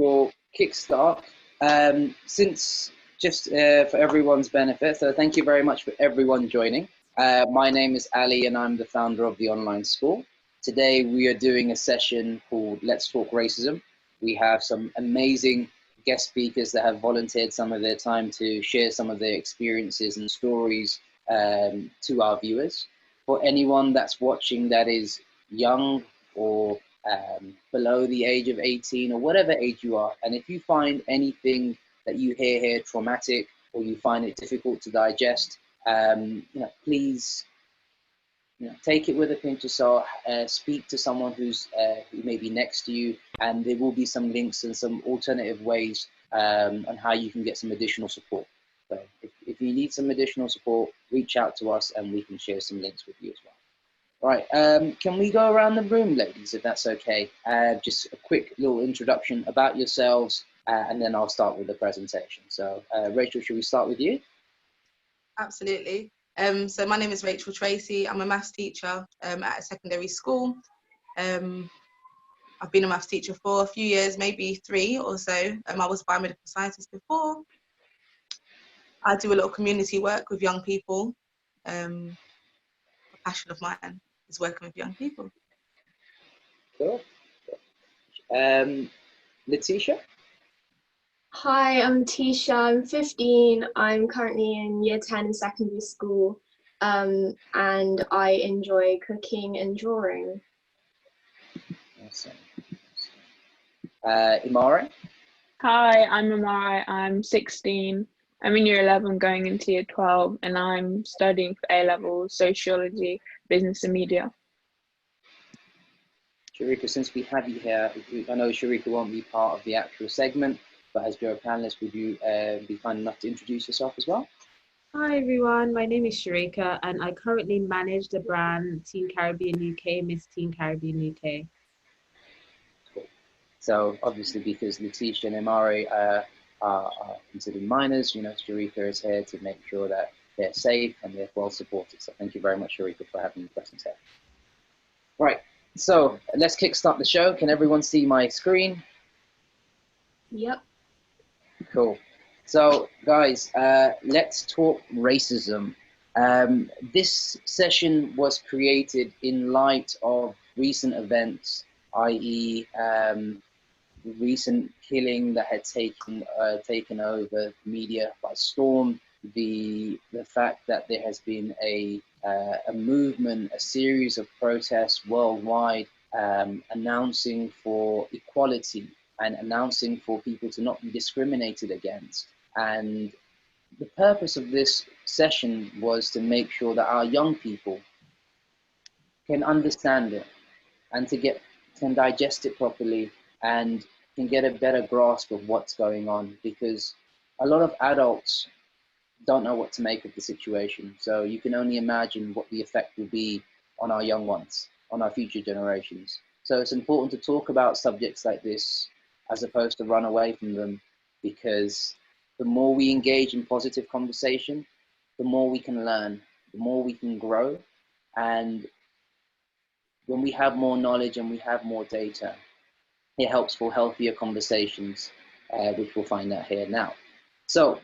will kickstart. Since just for everyone's benefit, so thank you very much for everyone joining. My name is Ali and I'm the founder of the online school. Today we are doing a session called Let's Talk Racism. We have some amazing guest speakers that have volunteered some of their time to share some of their experiences and stories to our viewers. For anyone that's watching that is young or below the age of 18 or whatever age you are, and if you find anything that you hear here traumatic or you find it difficult to digest, please take it with a pinch of salt. Speak to someone who may be next to you, and there will be some links and some alternative ways on how you can get some additional support. So if you need some additional support, reach out to us and we can share some links with you as well. All right, can we go around the room, ladies, if that's okay? Just a quick little introduction about yourselves, and then I'll start with the presentation. So Rachel, should we start with you? Absolutely. So my name is Rachel Tracey. I'm a maths teacher at a secondary school. I've been a maths teacher for a few years, maybe 3 or so. I was a biomedical scientist before. I do a lot of community work with young people. A passion of mine is working with young people. Cool. Laetitia? Hi, I'm Tisha. I'm 15. I'm currently in year 10 in secondary school, and I enjoy cooking and drawing. Awesome. Imarye? Hi, I'm Imarye. I'm 16. I'm in year 11 going into year 12, and I'm studying for A-level sociology, business and media. Sharika, since we have you here, I know Sharika won't be part of the actual segment, but as you're a panelist, would you be kind enough to introduce yourself as well? Hi everyone, my name is Sharika and I currently manage the brand Team Caribbean UK, Miss Team Caribbean UK. Cool. So obviously because Laetitia and Imarye are considered minors, Sharika is here to make sure that they're safe and they're well supported. So thank you very much, Sharika, for having your presence here. Right, so let's kickstart the show. Can everyone see my screen? Yep. Cool. So guys, let's talk racism. This session was created in light of recent events, i.e. recent killing that had taken over media by storm, the fact that there has been a movement, a series of protests worldwide announcing for equality and announcing for people to not be discriminated against. And the purpose of this session was to make sure that our young people can understand it and can digest it properly and can get a better grasp of what's going on, because a lot of adults don't know what to make of the situation. So you can only imagine what the effect will be on our young ones, on our future generations. So it's important to talk about subjects like this as opposed to run away from them, because the more we engage in positive conversation, the more we can learn, the more we can grow. And when we have more knowledge and we have more data, it helps for healthier conversations, which we'll find out here now. So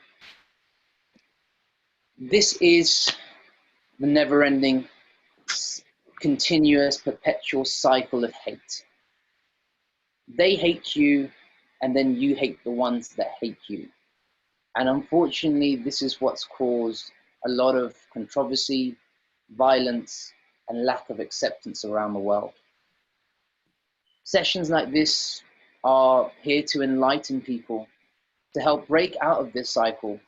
this is the never-ending, continuous, perpetual cycle of hate. They hate you, and then you hate the ones that hate you. And unfortunately, this is what's caused a lot of controversy, violence, and lack of acceptance around the world. Sessions like this are here to enlighten people, to help break out of this cycle,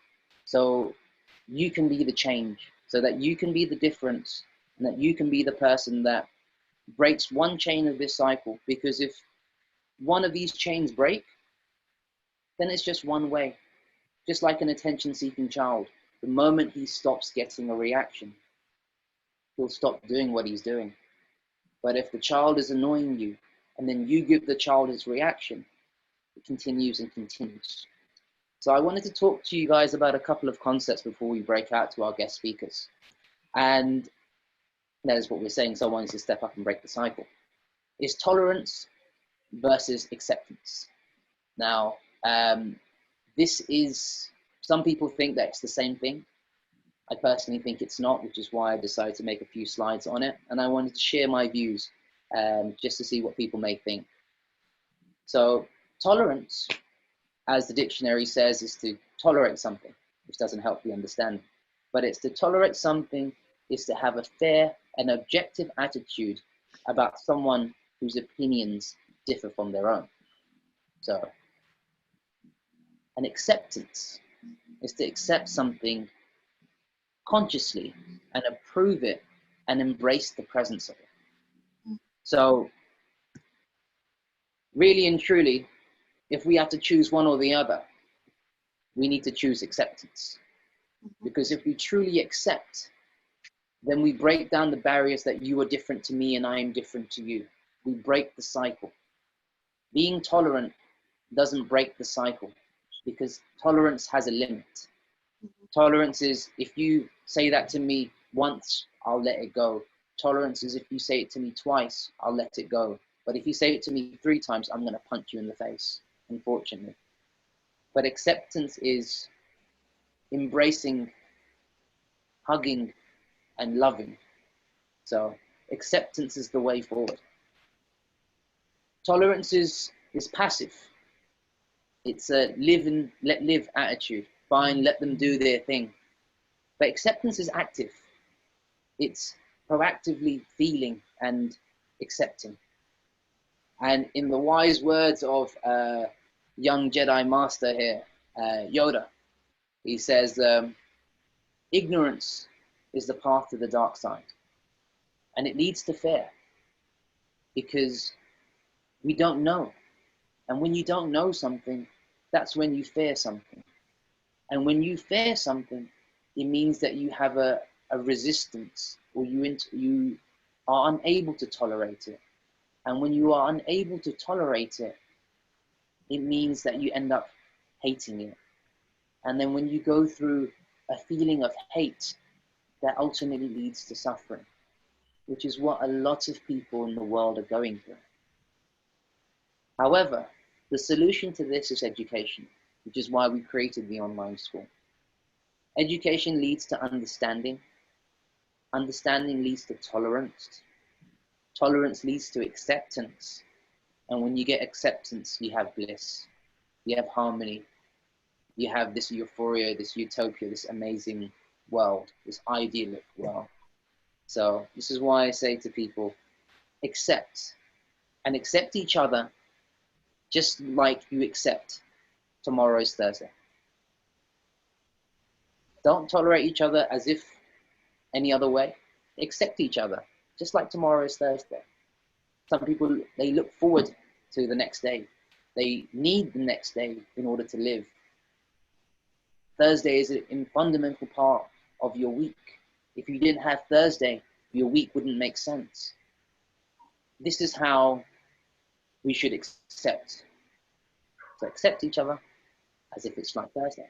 so you can be the change, so that you can be the difference, and that you can be the person that breaks one chain of this cycle. Because if one of these chains break, then it's just one way. Just like an attention-seeking child, the moment he stops getting a reaction, he'll stop doing what he's doing. But if the child is annoying you, and then you give the child his reaction, it continues and continues. So I wanted to talk to you guys about a couple of concepts before we break out to our guest speakers. And that is what we're saying, someone needs to step up and break the cycle. Is tolerance versus acceptance. Now, this is, some people think that it's the same thing. I personally think it's not, which is why I decided to make a few slides on it. And I wanted to share my views just to see what people may think. So tolerance, as the dictionary says, is to tolerate something, which doesn't help the understanding. But it's to tolerate something is to have a fair and objective attitude about someone whose opinions differ from their own. So an acceptance is to accept something consciously and approve it and embrace the presence of it. So really and truly, if we have to choose one or the other, we need to choose acceptance. Because if we truly accept, then we break down the barriers that you are different to me and I am different to you. We break the cycle. Being tolerant doesn't break the cycle because tolerance has a limit. Tolerance is, if you say that to me once, I'll let it go. Tolerance is, if you say it to me twice, I'll let it go. But if you say it to me 3 times, I'm going to punch you in the face, unfortunately. But acceptance is embracing, hugging, and loving. So acceptance is the way forward. Tolerance is passive. It's a live and let live attitude. Fine, let them do their thing. But acceptance is active. It's proactively feeling and accepting. And in the wise words of young Jedi Master here, Yoda, he says, ignorance is the path to the dark side. And it leads to fear because we don't know. And when you don't know something, that's when you fear something. And when you fear something, it means that you have a resistance, or you are unable to tolerate it. And when you are unable to tolerate it, it means that you end up hating it. And then when you go through a feeling of hate, that ultimately leads to suffering, which is what a lot of people in the world are going through. However, the solution to this is education, which is why we created the online school. Education leads to understanding. Understanding leads to tolerance. Tolerance leads to acceptance. And when you get acceptance, you have bliss. You have harmony. You have this euphoria, this utopia, this amazing world, this idyllic world. So this is why I say to people, accept, and accept each other just like you accept tomorrow is Thursday. Don't tolerate each other as if any other way. Accept each other just like tomorrow is Thursday. Some people, they look forward to the next day. They need the next day in order to live. Thursday is a fundamental part of your week. If you didn't have Thursday, your week wouldn't make sense. This is how we should accept. So accept each other as if it's like Thursday.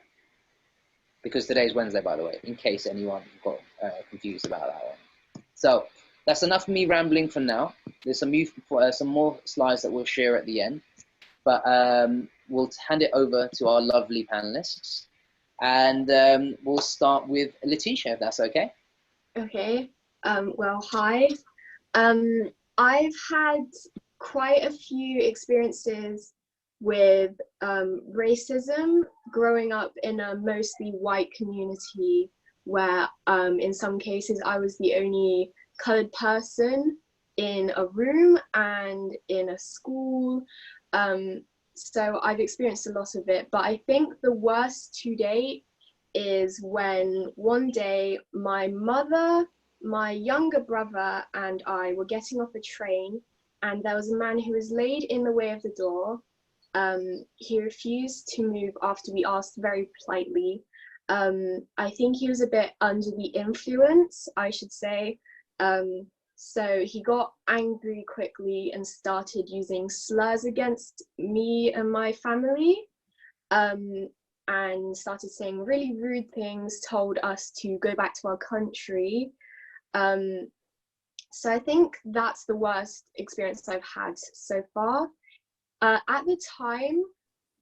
Because today is Wednesday, by the way, in case anyone got confused about that one. So that's enough of me rambling for now. There's some more slides that we'll share at the end. But we'll hand it over to our lovely panelists. And we'll start with Laetitia, if that's okay. Okay. Well, hi. I've had quite a few experiences with racism growing up in a mostly white community where in some cases I was the only coloured person in a room and in a school. So I've experienced a lot of it, but I think the worst to date is when one day my mother, my younger brother and I were getting off a train, and there was a man who was laid in the way of the door. He refused to move after we asked very politely. I think he was a bit under the influence, I should say. So he got angry quickly and started using slurs against me and my family, and started saying really rude things, told us to go back to our country. So I think that's the worst experience I've had so far. At the time,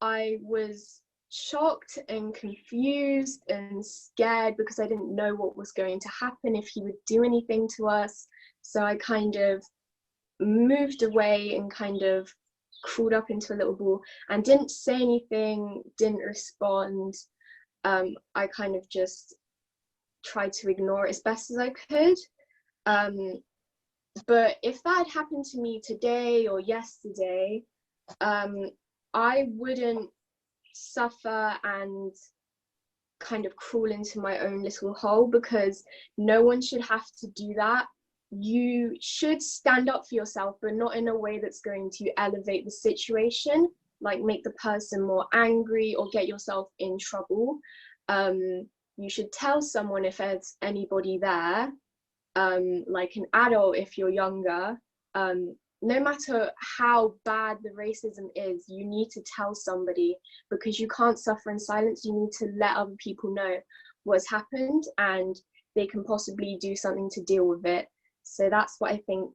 I was shocked and confused and scared because I didn't know what was going to happen, if he would do anything to us. So I kind of moved away and kind of crawled up into a little ball and didn't say anything, didn't respond. I kind of just tried to ignore it as best as I could. But if that had happened to me today or yesterday, I wouldn't suffer and kind of crawl into my own little hole, because no one should have to do that. You should stand up for yourself, but not in a way that's going to elevate the situation, like make the person more angry or get yourself in trouble. You should tell someone if there's anybody there, like an adult if you're younger. No matter how bad the racism is, you need to tell somebody, because you can't suffer in silence. You need to let other people know what's happened and they can possibly do something to deal with it. So that's what I think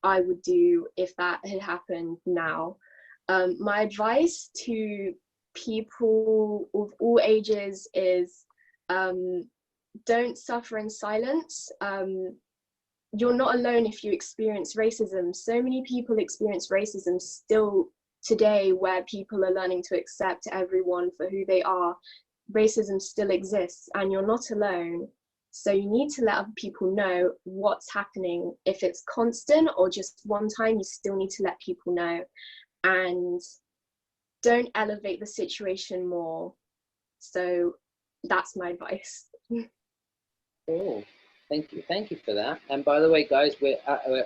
I would do if that had happened now. My advice to people of all ages is don't suffer in silence. You're not alone if you experience racism. So many people experience racism still today, where people are learning to accept everyone for who they are. Racism still exists and you're not alone. So you need to let other people know what's happening. If it's constant or just one time, you still need to let people know. And don't elevate the situation more. So that's my advice. Oh, thank you for that. And by the way, guys, we're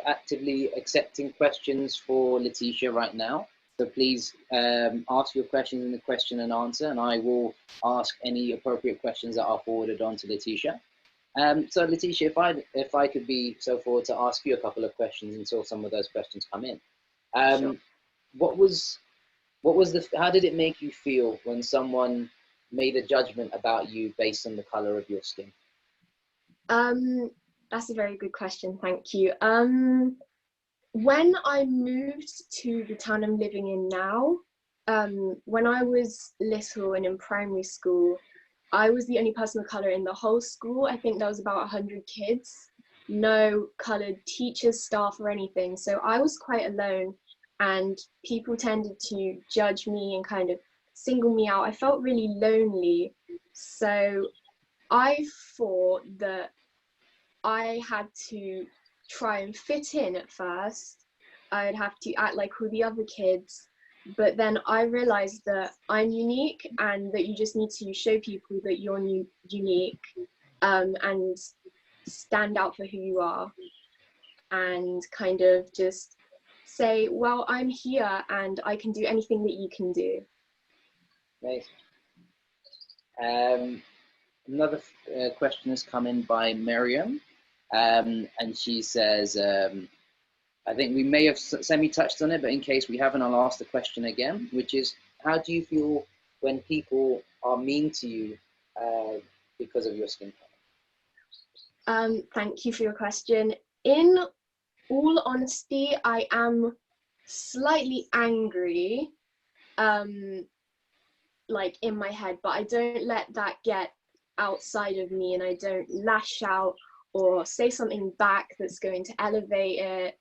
actively accepting questions for Laetitia right now. So please ask your questions in the question and answer, and I will ask any appropriate questions that are forwarded on to Laetitia. So Laetitia, if I could be so forward to ask you a couple of questions until some of those questions come in. Sure. How did it make you feel when someone made a judgment about you based on the color of your skin? That's a very good question, thank you. When I moved to the town I'm living in now, when I was little and in primary school, I was the only person of colour in the whole school. I think there was about 100 kids, no coloured teachers, staff or anything. So I was quite alone, and people tended to judge me and kind of single me out. I felt really lonely. So I thought that I had to try and fit in at first. I'd have to act like all the other kids. But then I realized that I'm unique and that you just need to show people that you're unique, and stand out for who you are, and kind of just say, well, I'm here and I can do anything that you can do. Nice. Another question has come in by Miriam, and she says, I think we may have semi-touched on it, but in case we haven't, I'll ask the question again, which is, how do you feel when people are mean to you because of your skin color? Thank you for your question. In all honesty, I am slightly angry, like in my head, but I don't let that get outside of me, and I don't lash out or say something back that's going to elevate it.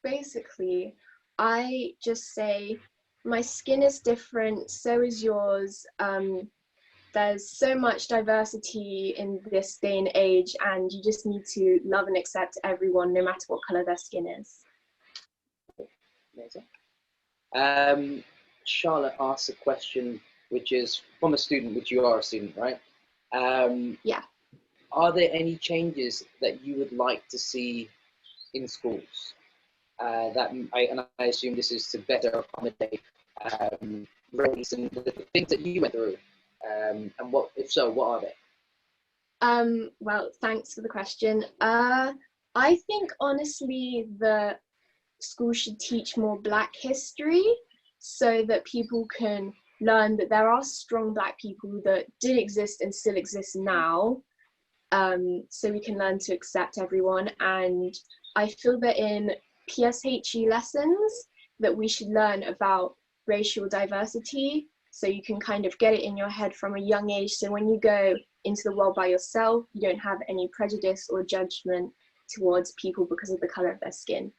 Basically, I just say, my skin is different, so is yours. There's so much diversity in this day and age, and you just need to love and accept everyone, no matter what color their skin is. Amazing. Charlotte asks a question, which is from a student, which you are a student, right? Yeah. Are there any changes that you would like to see in schools? I assume this is to better accommodate race and the things that you went through. And if so, what are they? Well, thanks for the question. I think honestly the school should teach more Black history, so that people can learn that there are strong Black people that did exist and still exist now. So we can learn to accept everyone. And I feel that in PSHE lessons that we should learn about racial diversity, so you can kind of get it in your head from a young age, so when you go into the world by yourself, you don't have any prejudice or judgment towards people because of the color of their skin.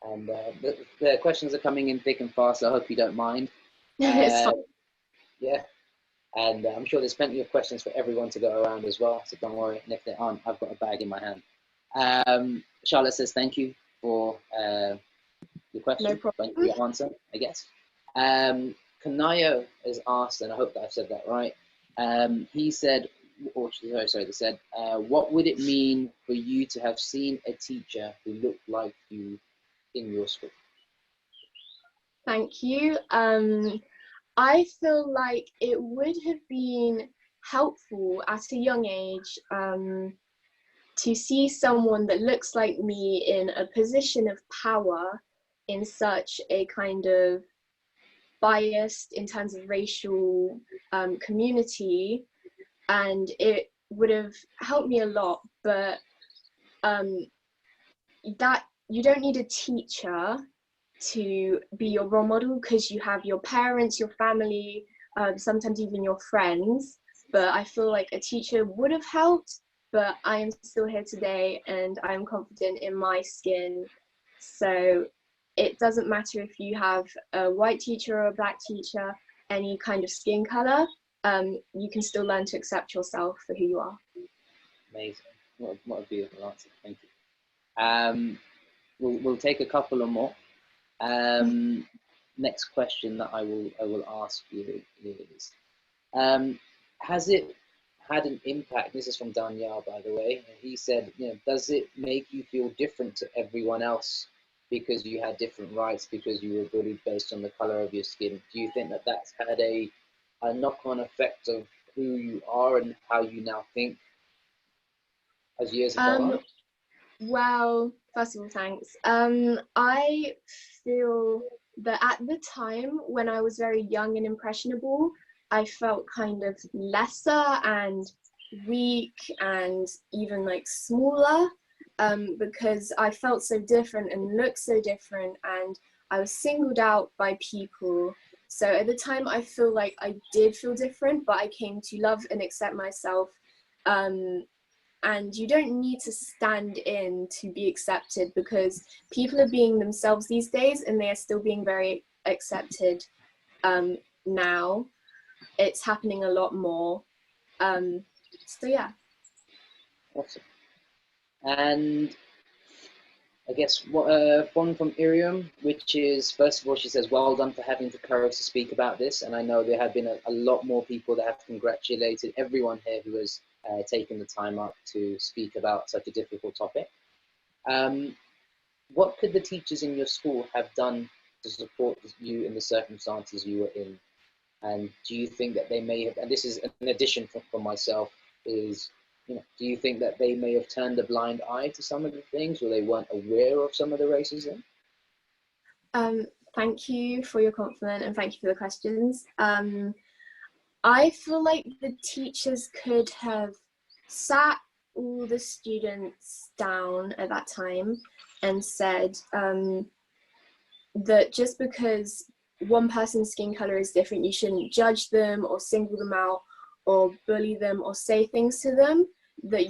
And the questions are coming in thick and fast, so I hope you don't mind. It's fine. Yeah, and I'm sure there's plenty of questions for everyone to go around as well, so don't worry. And if there aren't, I've got a bag in my hand. Charlotte says thank you for your question. No problem. Thank you for your answer, I guess. Kanayo has asked, and I hope that I've said that right. He said, or sorry, they said, what would it mean for you to have seen a teacher who looked like you in your school? Thank you. I feel like it would have been helpful at a young age to see someone that looks like me in a position of power in such a kind of biased in terms of racial community, and it would have helped me a lot. But that you don't need a teacher to be your role model, because you have your parents, your family, sometimes even your friends. But I feel like a teacher would have helped, but I am still here today and I'm confident in my skin. So it doesn't matter if you have a white teacher or a black teacher, any kind of skin color, you can still learn to accept yourself for who you are. Amazing. What a beautiful answer. Thank you. We'll take a couple or more. Next question that I will ask you is, has it had an impact? This is from Daniel, by the way. He said, does it make you feel different to everyone else because you had different rights, because you were bullied based on the color of your skin? Do you think that that's had a knock-on effect of who you are and how you now think as years have gone on? Well, first of all, thanks. I feel that at the time when I was very young and impressionable, I felt kind of lesser and weak and even like smaller, because I felt so different and looked so different, and I was singled out by people. So at the time I feel like I did feel different, but I came to love and accept myself. And you don't need to stand in to be accepted, because people are being themselves these days and they are still being very accepted now. It's happening a lot more. So yeah. Awesome. And I guess one from Irium, which is, first of all, she says, well done for having the courage to speak about this. And I know there have been a lot more people that have congratulated everyone here who has taken the time up to speak about such a difficult topic. What could the teachers in your school have done to support you in the circumstances you were in? And do you think that they may have, and this is an addition from myself, is, do you think that they may have turned a blind eye to some of the things, or they weren't aware of some of the racism? Thank you for your compliment and thank you for the questions. I feel like the teachers could have sat all the students down at that time and said that just because one person's skin color is different, you shouldn't judge them or single them out or bully them or say things to them, that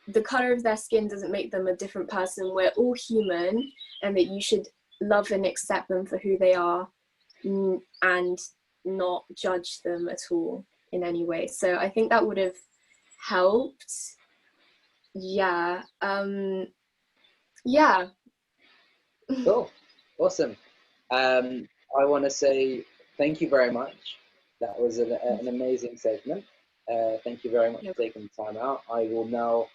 the color of their skin doesn't make them a different person. We're all human, and that you should love and accept them for who they are and not judge them at all in any way. So I think that would have helped. Yeah. Yeah. Cool. Awesome. I want to say thank you very much. That was an amazing segment. Thank you very much for taking the time out. I will now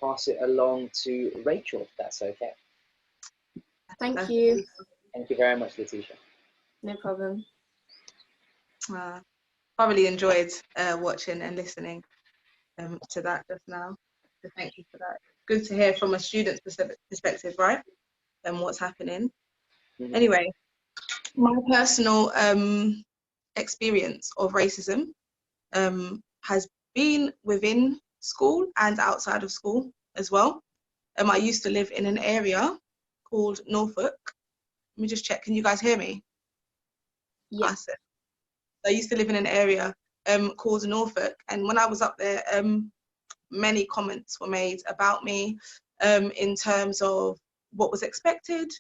pass it along to Rachel, if that's okay. Thank you. Thank you very much, Laetitia. No problem. Thoroughly enjoyed watching and listening to that just now. So thank you for that. Good to hear from a student's perspective, right? And what's happening. Mm-hmm. Anyway, my personal experience of racism has been within school and outside of school as well. I used to live in an area called Norfolk. Let me just check. Can you guys hear me? Yes. I used to live in an area called Norfolk, and when I was up there, many comments were made about me in terms of what was expected,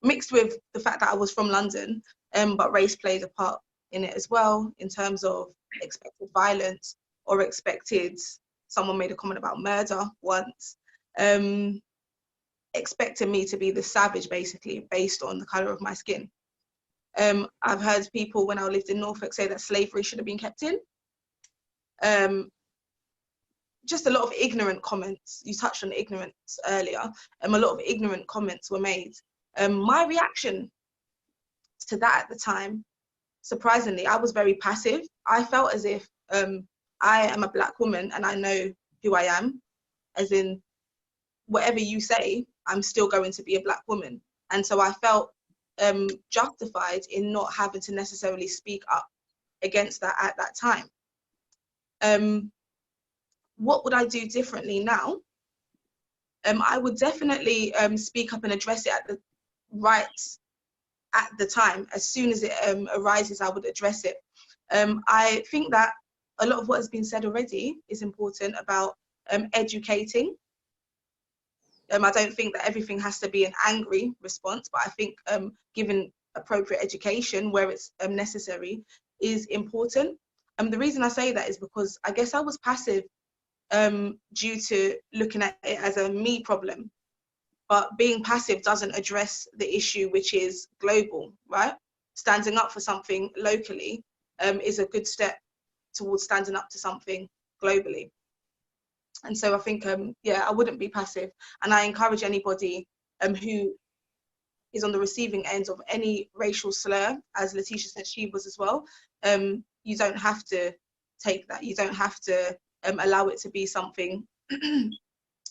mixed with the fact that I was from London, but race played a part in it as well, in terms of expected violence, or expected, someone made a comment about murder once, expecting me to be the savage, basically, based on the colour of my skin. I've heard people, when I lived in Norfolk, say that slavery should have been kept in. Just a lot of ignorant comments. You touched on ignorance earlier. A lot of ignorant comments were made. My reaction to that at the time, surprisingly, I was very passive. I felt as if I am a Black woman and I know who I am, as in whatever you say, I'm still going to be a Black woman. And so I felt justified in not having to necessarily speak up against that at that time. What would I do differently now? I would definitely speak up and address it at the time. As soon as it arises, I would address it. I think that a lot of what has been said already is important about educating. I don't think that everything has to be an angry response, but I think giving appropriate education where it's necessary is important. The reason I say that is because I guess I was passive due to looking at it as a me problem. But being passive doesn't address the issue, which is global, right? Standing up for something locally is a good step towards standing up to something globally. And so I think, yeah, I wouldn't be passive. And I encourage anybody who is on the receiving end of any racial slur, as Laetitia said she was as well, you don't have to take that. You don't have to allow it to be something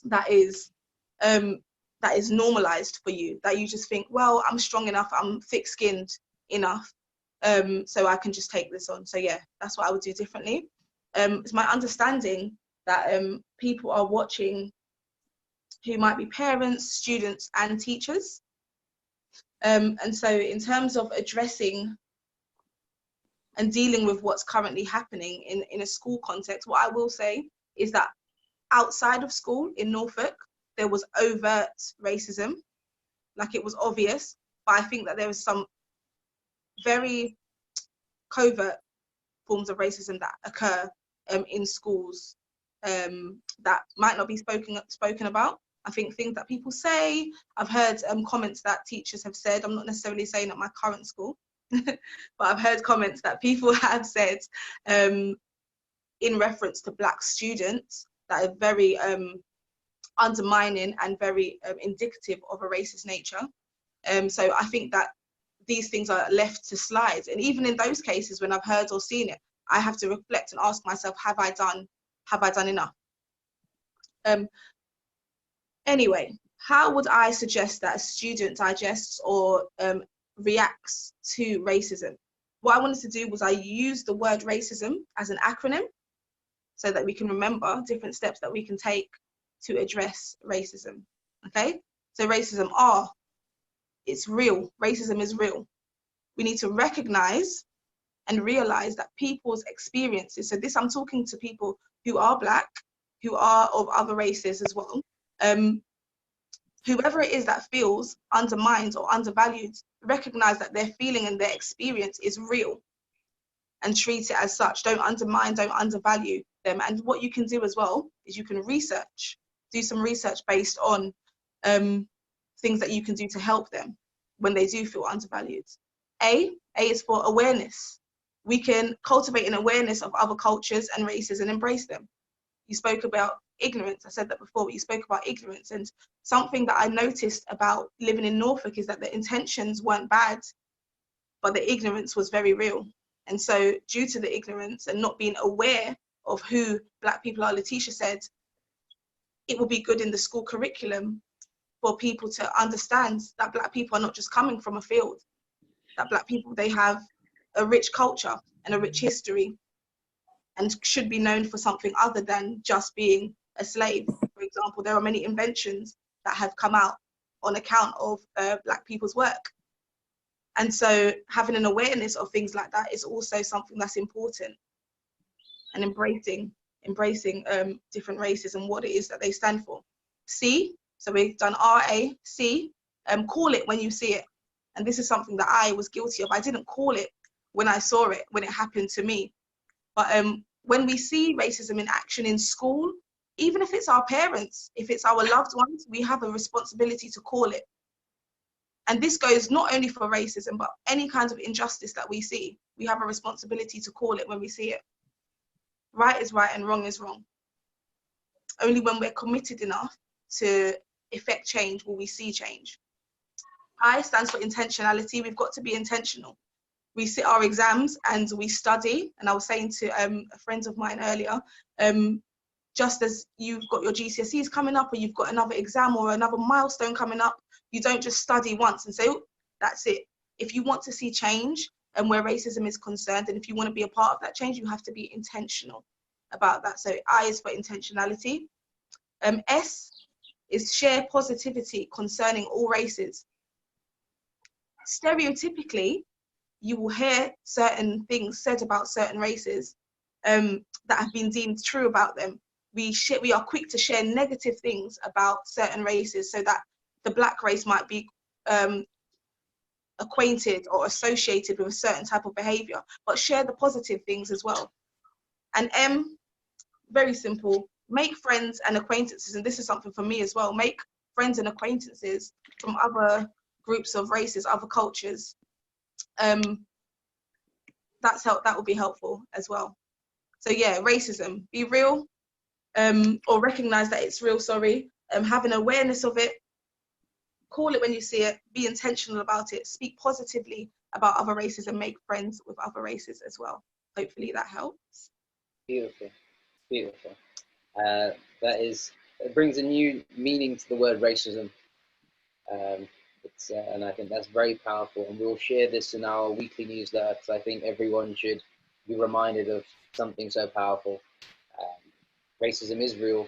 that is normalized for you, that you just think, well, I'm strong enough, I'm thick-skinned enough, so I can just take this on. So yeah, that's what I would do differently. It's my understanding that people are watching who might be parents, students, and teachers. And so in terms of addressing and dealing with what's currently happening in a school context, what I will say is that outside of school in Norfolk, there was overt racism, like it was obvious, but I think that there was some very covert forms of racism that occur in schools that might not be spoken about. I think things that people say, I've heard comments that teachers have said, I'm not necessarily saying at my current school, but I've heard comments that people have said in reference to Black students that are very undermining and very indicative of a racist nature. So I think that these things are left to slide. And even in those cases, when I've heard or seen it, I have to reflect and ask myself, have I done enough? Anyway, how would I suggest that a student digests or reacts to racism? What I wanted to do was I used the word racism as an acronym so that we can remember different steps that we can take to address racism, okay? So racism, it's real. Racism is real. We need to recognize and realize that people's experiences, so this I'm talking to people who are Black, who are of other races as well, whoever it is that feels undermined or undervalued, recognize that their feeling and their experience is real and treat it as such. Don't undermine, don't undervalue them. And what you can do as well is you can do some research based on things that you can do to help them when they do feel undervalued. A is for awareness. We can cultivate an awareness of other cultures and races and embrace them. You spoke about ignorance. I said that before, but you spoke about ignorance. And something that I noticed about living in Norfolk is that the intentions weren't bad, but the ignorance was very real. And so due to the ignorance and not being aware of who Black people are, Laetitia said, it will be good in the school curriculum for people to understand that Black people are not just coming from a field, that Black people, they have a rich culture and a rich history and should be known for something other than just being a slave, for example, there are many inventions that have come out on account of Black people's work. And so having an awareness of things like that is also something that's important, and embracing different races and what it is that they stand for. C, so we've done RA, C, call it when you see it. And this is something that I was guilty of. I didn't call it when I saw it, when it happened to me. But when we see racism in action in school, even if it's our parents, if it's our loved ones, we have a responsibility to call it. And this goes not only for racism, but any kind of injustice that we see. We have a responsibility to call it when we see it. Right is right and wrong is wrong. Only when we're committed enough to effect change will we see change. I stands for intentionality. We've got to be intentional. We sit our exams and we study. And I was saying to a friend of mine earlier, just as you've got your GCSEs coming up, or you've got another exam or another milestone coming up, you don't just study once and say, oh, that's it. If you want to see change and where racism is concerned, and if you want to be a part of that change, you have to be intentional about that. So I is for intentionality. S is share positivity concerning all races. Stereotypically, you will hear certain things said about certain races that have been deemed true about them. We are quick to share negative things about certain races, so that the Black race might be acquainted or associated with a certain type of behavior, but share the positive things as well. And M, very simple, make friends and acquaintances. And this is something for me as well. Make friends and acquaintances from other groups of races, other cultures. That will be helpful as well. So yeah, racism, be real, or recognize that it's real, sorry. Have an awareness of it, call it when you see it, be intentional about it, speak positively about other races and make friends with other races as well. Hopefully that helps. Beautiful, beautiful. It brings a new meaning to the word racism. And I think that's very powerful, and we'll share this in our weekly newsletter, because I think everyone should be reminded of something so powerful. Racism is real,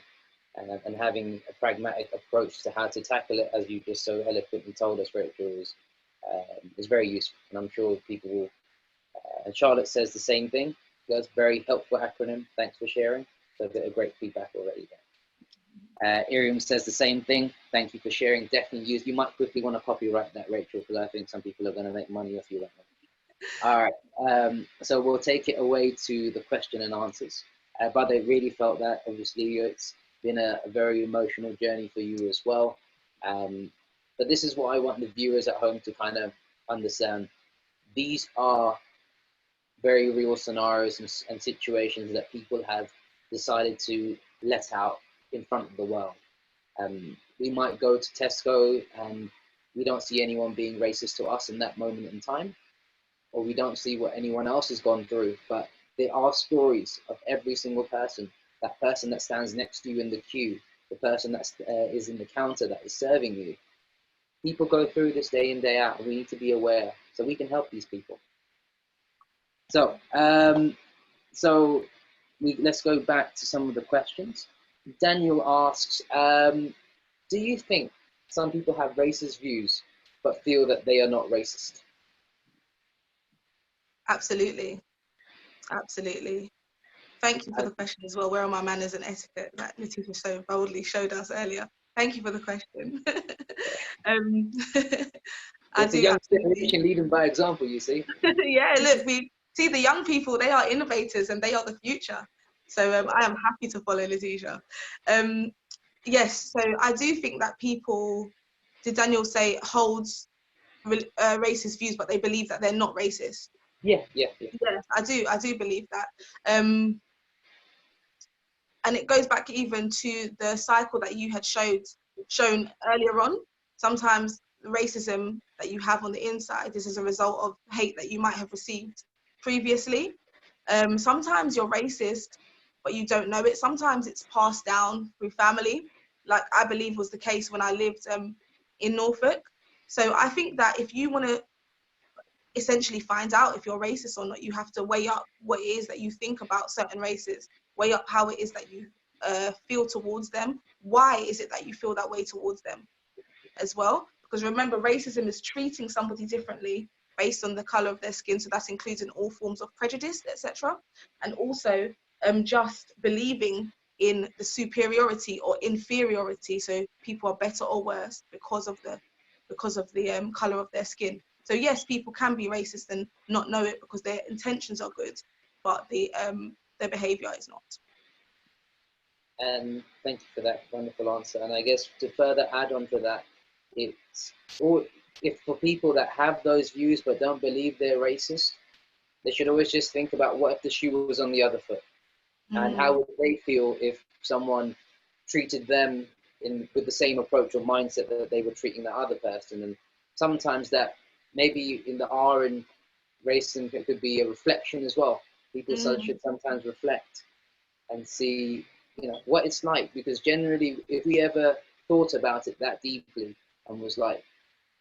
and having a pragmatic approach to how to tackle it, as you just so eloquently told us, Rachel, is very useful, and I'm sure people will. And Charlotte says the same thing. That's very helpful acronym. Thanks for sharing. So a bit of great feedback already there. Iriam says the same thing. Thank you for sharing. Definitely use. You might quickly want to copyright that, Rachel, because I think some people are going to make money off you right now. All right. So we'll take it away to the question and answers. But I really felt that, obviously, it's been a very emotional journey for you as well. But this is what I want the viewers at home to kind of understand. These are very real scenarios and situations that people have decided to let out in front of the world. We might go to Tesco and we don't see anyone being racist to us in that moment in time, or we don't see what anyone else has gone through, but there are stories of every single person, that person that stands next to you in the queue, the person that is in the counter that is serving you. People go through this day in, day out, and we need to be aware so we can help these people. So, let's go back to some of the questions. Daniel asks, do you think some people have racist views but feel that they are not racist? Absolutely. Absolutely. Thank you for the question as well. Where are my manners and etiquette that Laetitia so boldly showed us earlier? Thank you for the question. It's a young generation leading by example, you see. Yeah, look, we see the young people, they are innovators and they are the future. So I am happy to follow Laetitia. Yes, so I do think that people, did Daniel say, holds racist views, but they believe that they're not racist? Yeah. Yes, I do believe that. And it goes back even to the cycle that you had shown earlier on. Sometimes the racism that you have on the inside is as a result of hate that you might have received previously. Sometimes you're racist, but you don't know it. Sometimes it's passed down through family, like I believe was the case when I lived in Norfolk. So I think that if you want to essentially find out if you're racist or not, you have to weigh up what it is that you think about certain races, weigh up how it is that you feel towards them. Why is it that you feel that way towards them as well? Because remember, racism is treating somebody differently based on the color of their skin. So that includes in all forms of prejudice, etc. And also just believing in the superiority or inferiority. So people are better or worse because of the color of their skin. So yes, people can be racist and not know it because their intentions are good, but their behavior is not. And thank you for that wonderful answer. And I guess to further add on to that, it's all, if for people that have those views but don't believe they're racist, they should always just think about what if the shoe was on the other foot, and how would they feel if someone treated them with the same approach or mindset that they were treating the other person. And sometimes that maybe in the R in racism it could be a reflection as well. People should sometimes reflect and see, you know, what it's like, because generally if we ever thought about it that deeply and was like,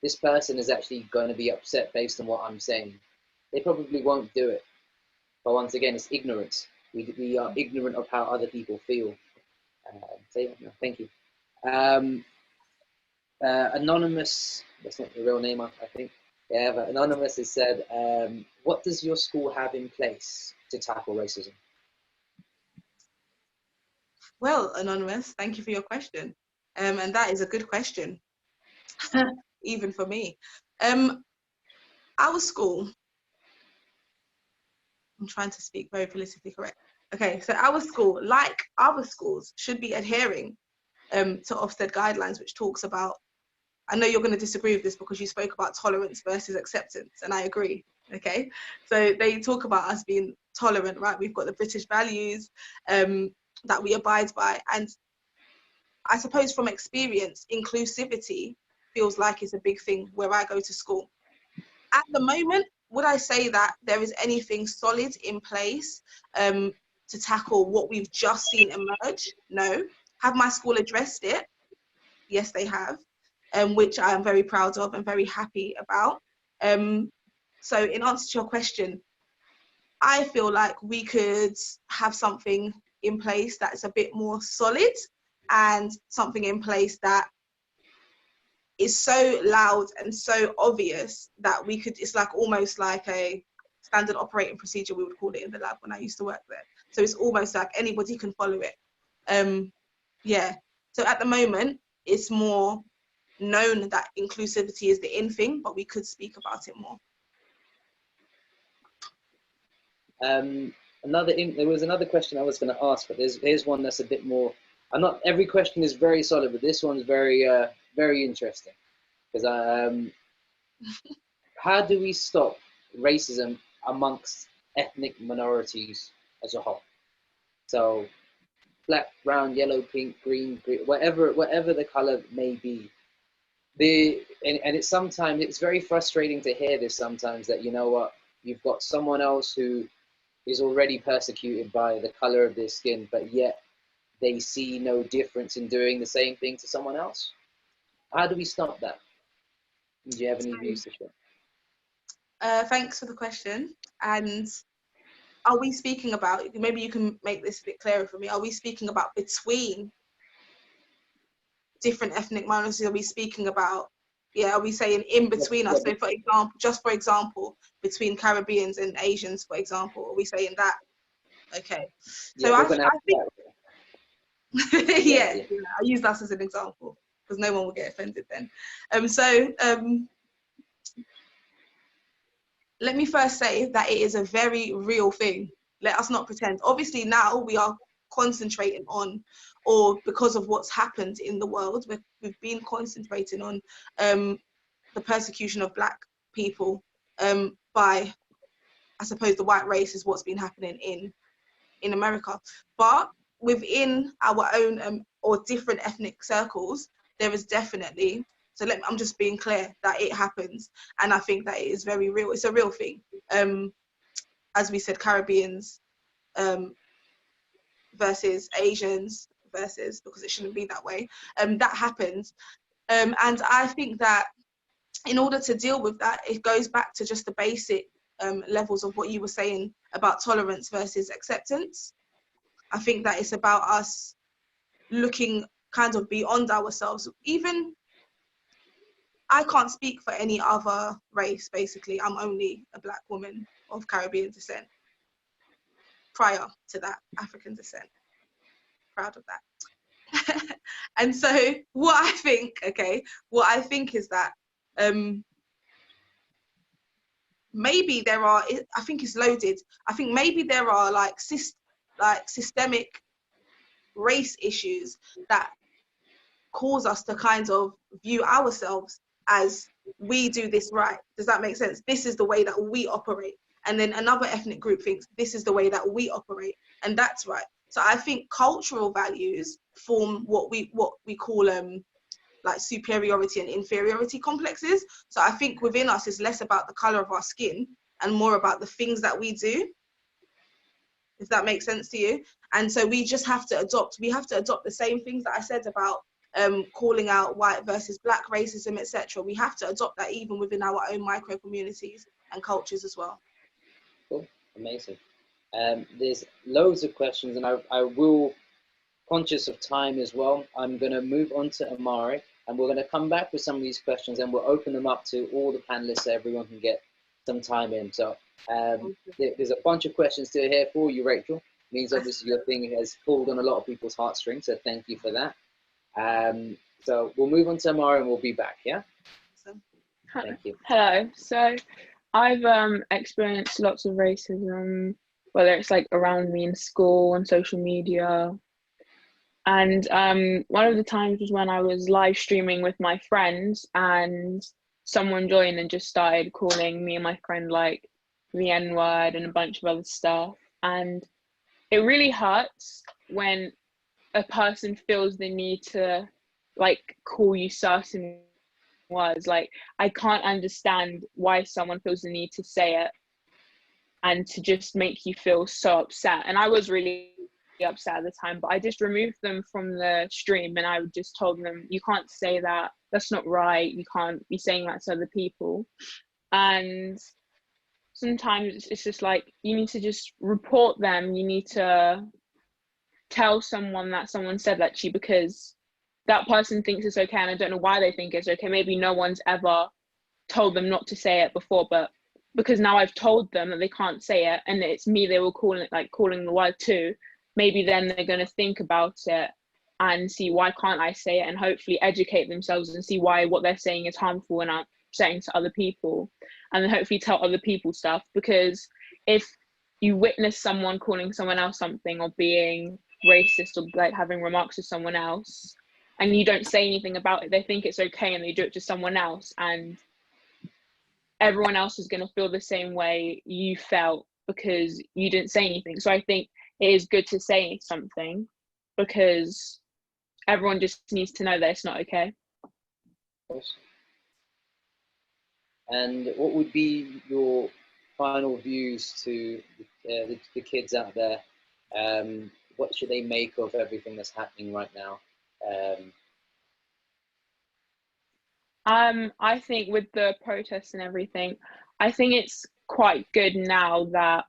this person is actually going to be upset based on what I'm saying, they probably won't do it. But once again, it's ignorance. We are ignorant of how other people feel. So yeah, no, thank you. Anonymous, that's not the real name, I think. Yeah, but Anonymous has said, what does your school have in place to tackle racism? Well, Anonymous, thank you for your question. And that is a good question, even for me. Our school, I'm trying to speak very politically correct. Okay, so our school, like other schools, should be adhering to Ofsted guidelines, which talks about, I know you're going to disagree with this because you spoke about tolerance versus acceptance, and I agree, okay? So they talk about us being tolerant, right? We've got the British values that we abide by, and I suppose from experience, inclusivity feels like it's a big thing where I go to school. At the moment, would I say that there is anything solid in place to tackle what we've just seen emerge? No. Have my school addressed it? Yes, they have, which I am very proud of and very happy about. So in answer to your question, I feel like we could have something in place that's a bit more solid, and something in place that is so loud and so obvious that we could, it's like almost like a standard operating procedure, we would call it in the lab when I used to work there. So it's almost like anybody can follow it. Yeah, so at the moment, it's more known that inclusivity is the in thing, but we could speak about it more. There was another question I was going to ask, but here's one that's a bit more. Every question is very solid, but this one's very very interesting, because how do we stop racism amongst ethnic minorities as a whole? So black, brown, yellow, pink, green, whatever the color may be. And it's very frustrating to hear this sometimes, that, you know what, you've got someone else who is already persecuted by the color of their skin, but yet they see no difference in doing the same thing to someone else. How do we stop that? Do you have any views to share? Thanks for the question. And are we speaking about, maybe you can make this a bit clearer for me, are we speaking about between different ethnic minorities? Are we speaking about, are we saying in between us? So for example, between Caribbeans and Asians, for example, are we saying that? Okay. So I think, I use that as an example because no one will get offended then. Let me first say that it is a very real thing. Let us not pretend. Obviously now we are concentrating on, or because of what's happened in the world, we've been concentrating on the persecution of Black people by, I suppose, the white race is what's been happening in America. But within our own or different ethnic circles, there is definitely, I'm just being clear that it happens, and I think that it is very real. It's a real thing. As we said, Caribbeans versus Asians versus, because it shouldn't be that way. That happens, and I think that in order to deal with that, it goes back to just the basic levels of what you were saying about tolerance versus acceptance. I think that it's about us looking kind of beyond ourselves. Even I can't speak for any other race, basically. I'm only a Black woman of Caribbean descent. Prior to that, African descent. Proud of that. And so what I think is that maybe there are, I think it's loaded. I think maybe there are like systemic race issues that cause us to kind of view ourselves as we do this right. Does that make sense? This is the way that we operate. And then another ethnic group thinks this is the way that we operate, and that's right. So I think cultural values form what we call like superiority and inferiority complexes. So I think within us is less about the color of our skin and more about the things that we do, if that makes sense to you. And so we just have to adopt the same things that I said about calling out white versus Black racism, etc. We have to adopt that even within our own micro communities and cultures as well. Cool, amazing. There's loads of questions, and I will, conscious of time as well, I'm going to move on to Imarye, and we're going to come back with some of these questions, and we'll open them up to all the panelists so everyone can get some time in. So there's a bunch of questions still here for you, Rachel. Means obviously your thing has pulled on a lot of people's heartstrings, so thank you for that. So we'll move on to Imarye and we'll be back, yeah? Thank you. Hello. So I've experienced lots of racism, whether it's like around me in school, on social media. And one of the times was when I was live streaming with my friends and someone joined and just started calling me and my friend like the N-word and a bunch of other stuff. And it really hurts when a person feels the need to like call you certain words. Like, I can't understand why someone feels the need to say it and to just make you feel so upset. And I was really upset at the time, but I just removed them from the stream and I just told them, you can't say that, that's not right, you can't be saying that to other people. And sometimes it's just like, you need to just report them, you need to tell someone that someone said that to you, because that person thinks it's okay, and I don't know why they think it's okay. Maybe no one's ever told them not to say it before, but because now I've told them that they can't say it, and it's me they were calling the word too, maybe then they're going to think about it and see, why can't I say it, and hopefully educate themselves and see why what they're saying is harmful and upsetting to other people, and then hopefully tell other people stuff. Because if you witness someone calling someone else something or being racist or like having remarks to someone else and you don't say anything about it, they think it's okay and they do it to someone else, and everyone else is going to feel the same way you felt because you didn't say anything. So I think it is good to say something, because everyone just needs to know that it's not okay. Awesome. And what would be your final views to the kids out there? What should they make of everything that's happening right now? I think with the protests and everything, I think it's quite good now that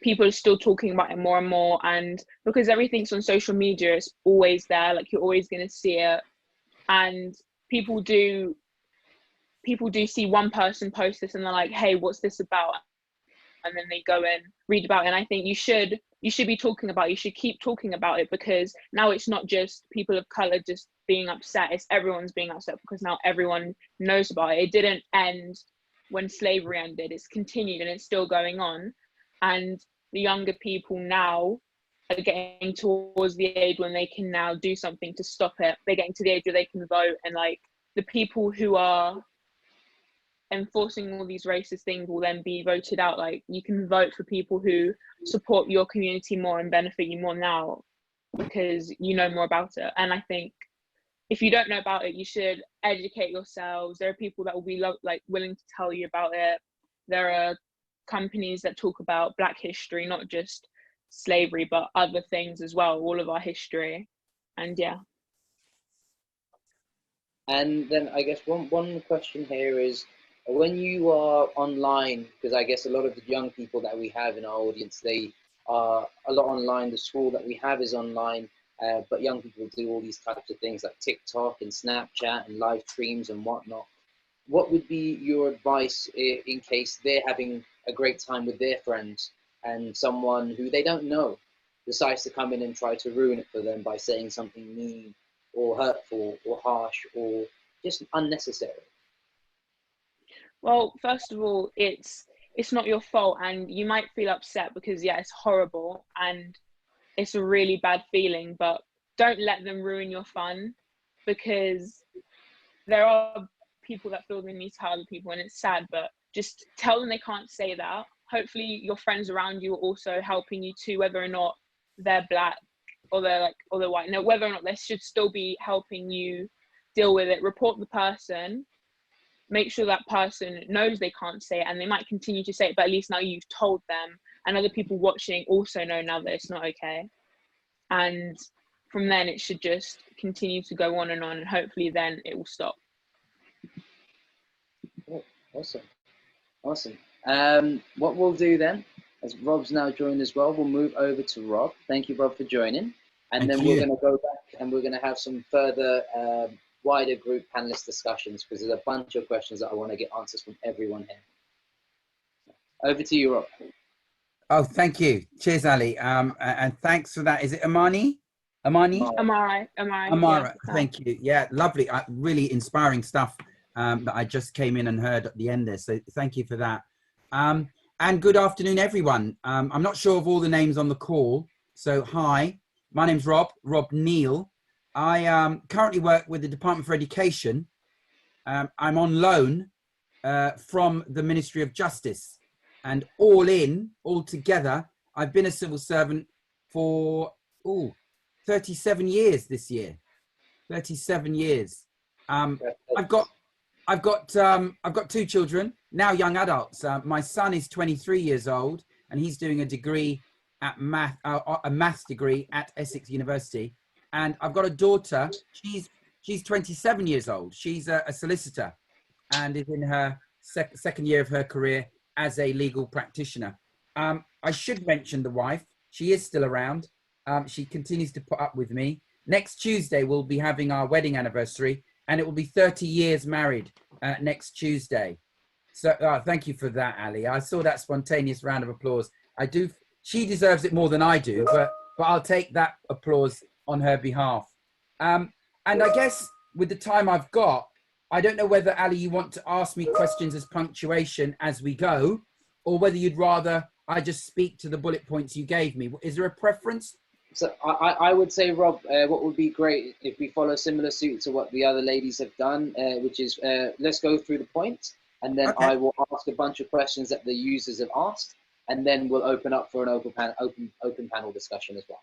people are still talking about it more and more, and because everything's on social media, it's always there, like you're always going to see it, and people do see one person post this and they're like, hey, what's this about? And then they go and read about it. And I think you should be talking about it. You should keep talking about it, because now it's not just people of color just being upset, it's everyone's being upset, because now everyone knows about it. It didn't end when slavery ended, it's continued and it's still going on. And the younger people now are getting towards the age when they can now do something to stop it. They're getting to the age where they can vote, and like the people who are enforcing all these racist things will then be voted out. Like, you can vote for people who support your community more and benefit you more now, because you know more about it. And I think if you don't know about it, you should educate yourselves. There are people that will be willing to tell you about it. There are companies that talk about Black history, not just slavery, but other things as well, all of our history. And yeah. And then I guess one question here is, when you are online, because I guess a lot of the young people that we have in our audience, they are a lot online, the school that we have is online. but young people do all these types of things like TikTok and Snapchat and live streams and whatnot. What would be your advice in case they're having a great time with their friends and someone who they don't know decides to come in and try to ruin it for them by saying something mean or hurtful or harsh or just unnecessary? Well, first of all, it's not your fault, and you might feel upset because yeah, it's horrible and it's a really bad feeling, but don't let them ruin your fun, because there are people that feel they need to hurt other people, and it's sad, but just tell them they can't say that. Hopefully your friends around you are also helping you too, whether or not they're black or they're white. No, whether or not they should still be helping you deal with it. Report the person, make sure that person knows they can't say it, and they might continue to say it, but at least now you've told them, and other people watching also know now that it's not okay. And from then it should just continue to go on, and hopefully then it will stop. Oh, awesome. What we'll do then, as Rob's now joined as well, we'll move over to Rob. Thank you, Rob, for joining. And then we're going to go back and we're going to have some further wider group panelist discussions, because there's a bunch of questions that I want to get answers from everyone here. Over to you, Rob. Oh, thank you. Cheers, Ali. And thanks for that. Is it Imani? Imarye. Yeah. Thank you. Yeah, lovely. Really inspiring stuff that I just came in and heard at the end there. So thank you for that. And good afternoon, everyone. I'm not sure of all the names on the call. So hi, my name's Rob Neil. I currently work with the Department for Education. I'm on loan from the Ministry of Justice, and all together, I've been a civil servant for 37 years this year. 37 years. I've got 2 children, now young adults. My son is 23 years old, and he's doing a degree at a maths degree at Essex University. And I've got a daughter. She's 27 years old. She's a solicitor and is in her second year of her career as a legal practitioner. I should mention the wife. She is still around. She continues to put up with me. Next Tuesday, we'll be having our wedding anniversary, and it will be 30 years married next Tuesday. So thank you for that, Ali. I saw that spontaneous round of applause. I do. She deserves it more than I do, but I'll take that applause on her behalf. And I guess with the time I've got, I don't know whether, Ali, you want to ask me questions as punctuation as we go, or whether you'd rather I just speak to the bullet points you gave me. Is there a preference? So I would say, Rob, what would be great if we follow similar suit to what the other ladies have done, which is let's go through the points, and then I will ask a bunch of questions that the users have asked, and then we'll open up for an open panel discussion as well.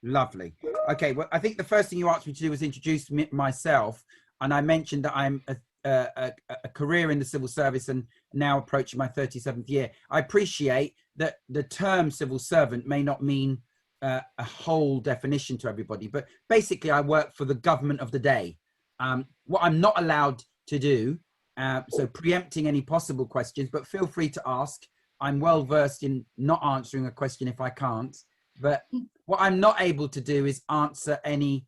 Lovely. Okay, well, I think the first thing you asked me to do was introduce myself, and I mentioned that I'm a career in the civil service and now approaching my 37th year. I appreciate that the term civil servant may not mean a whole definition to everybody, but basically I work for the government of the day. What I'm not allowed to do, so preempting any possible questions, but feel free to ask. I'm well versed in not answering a question if I can't, but what I'm not able to do is answer any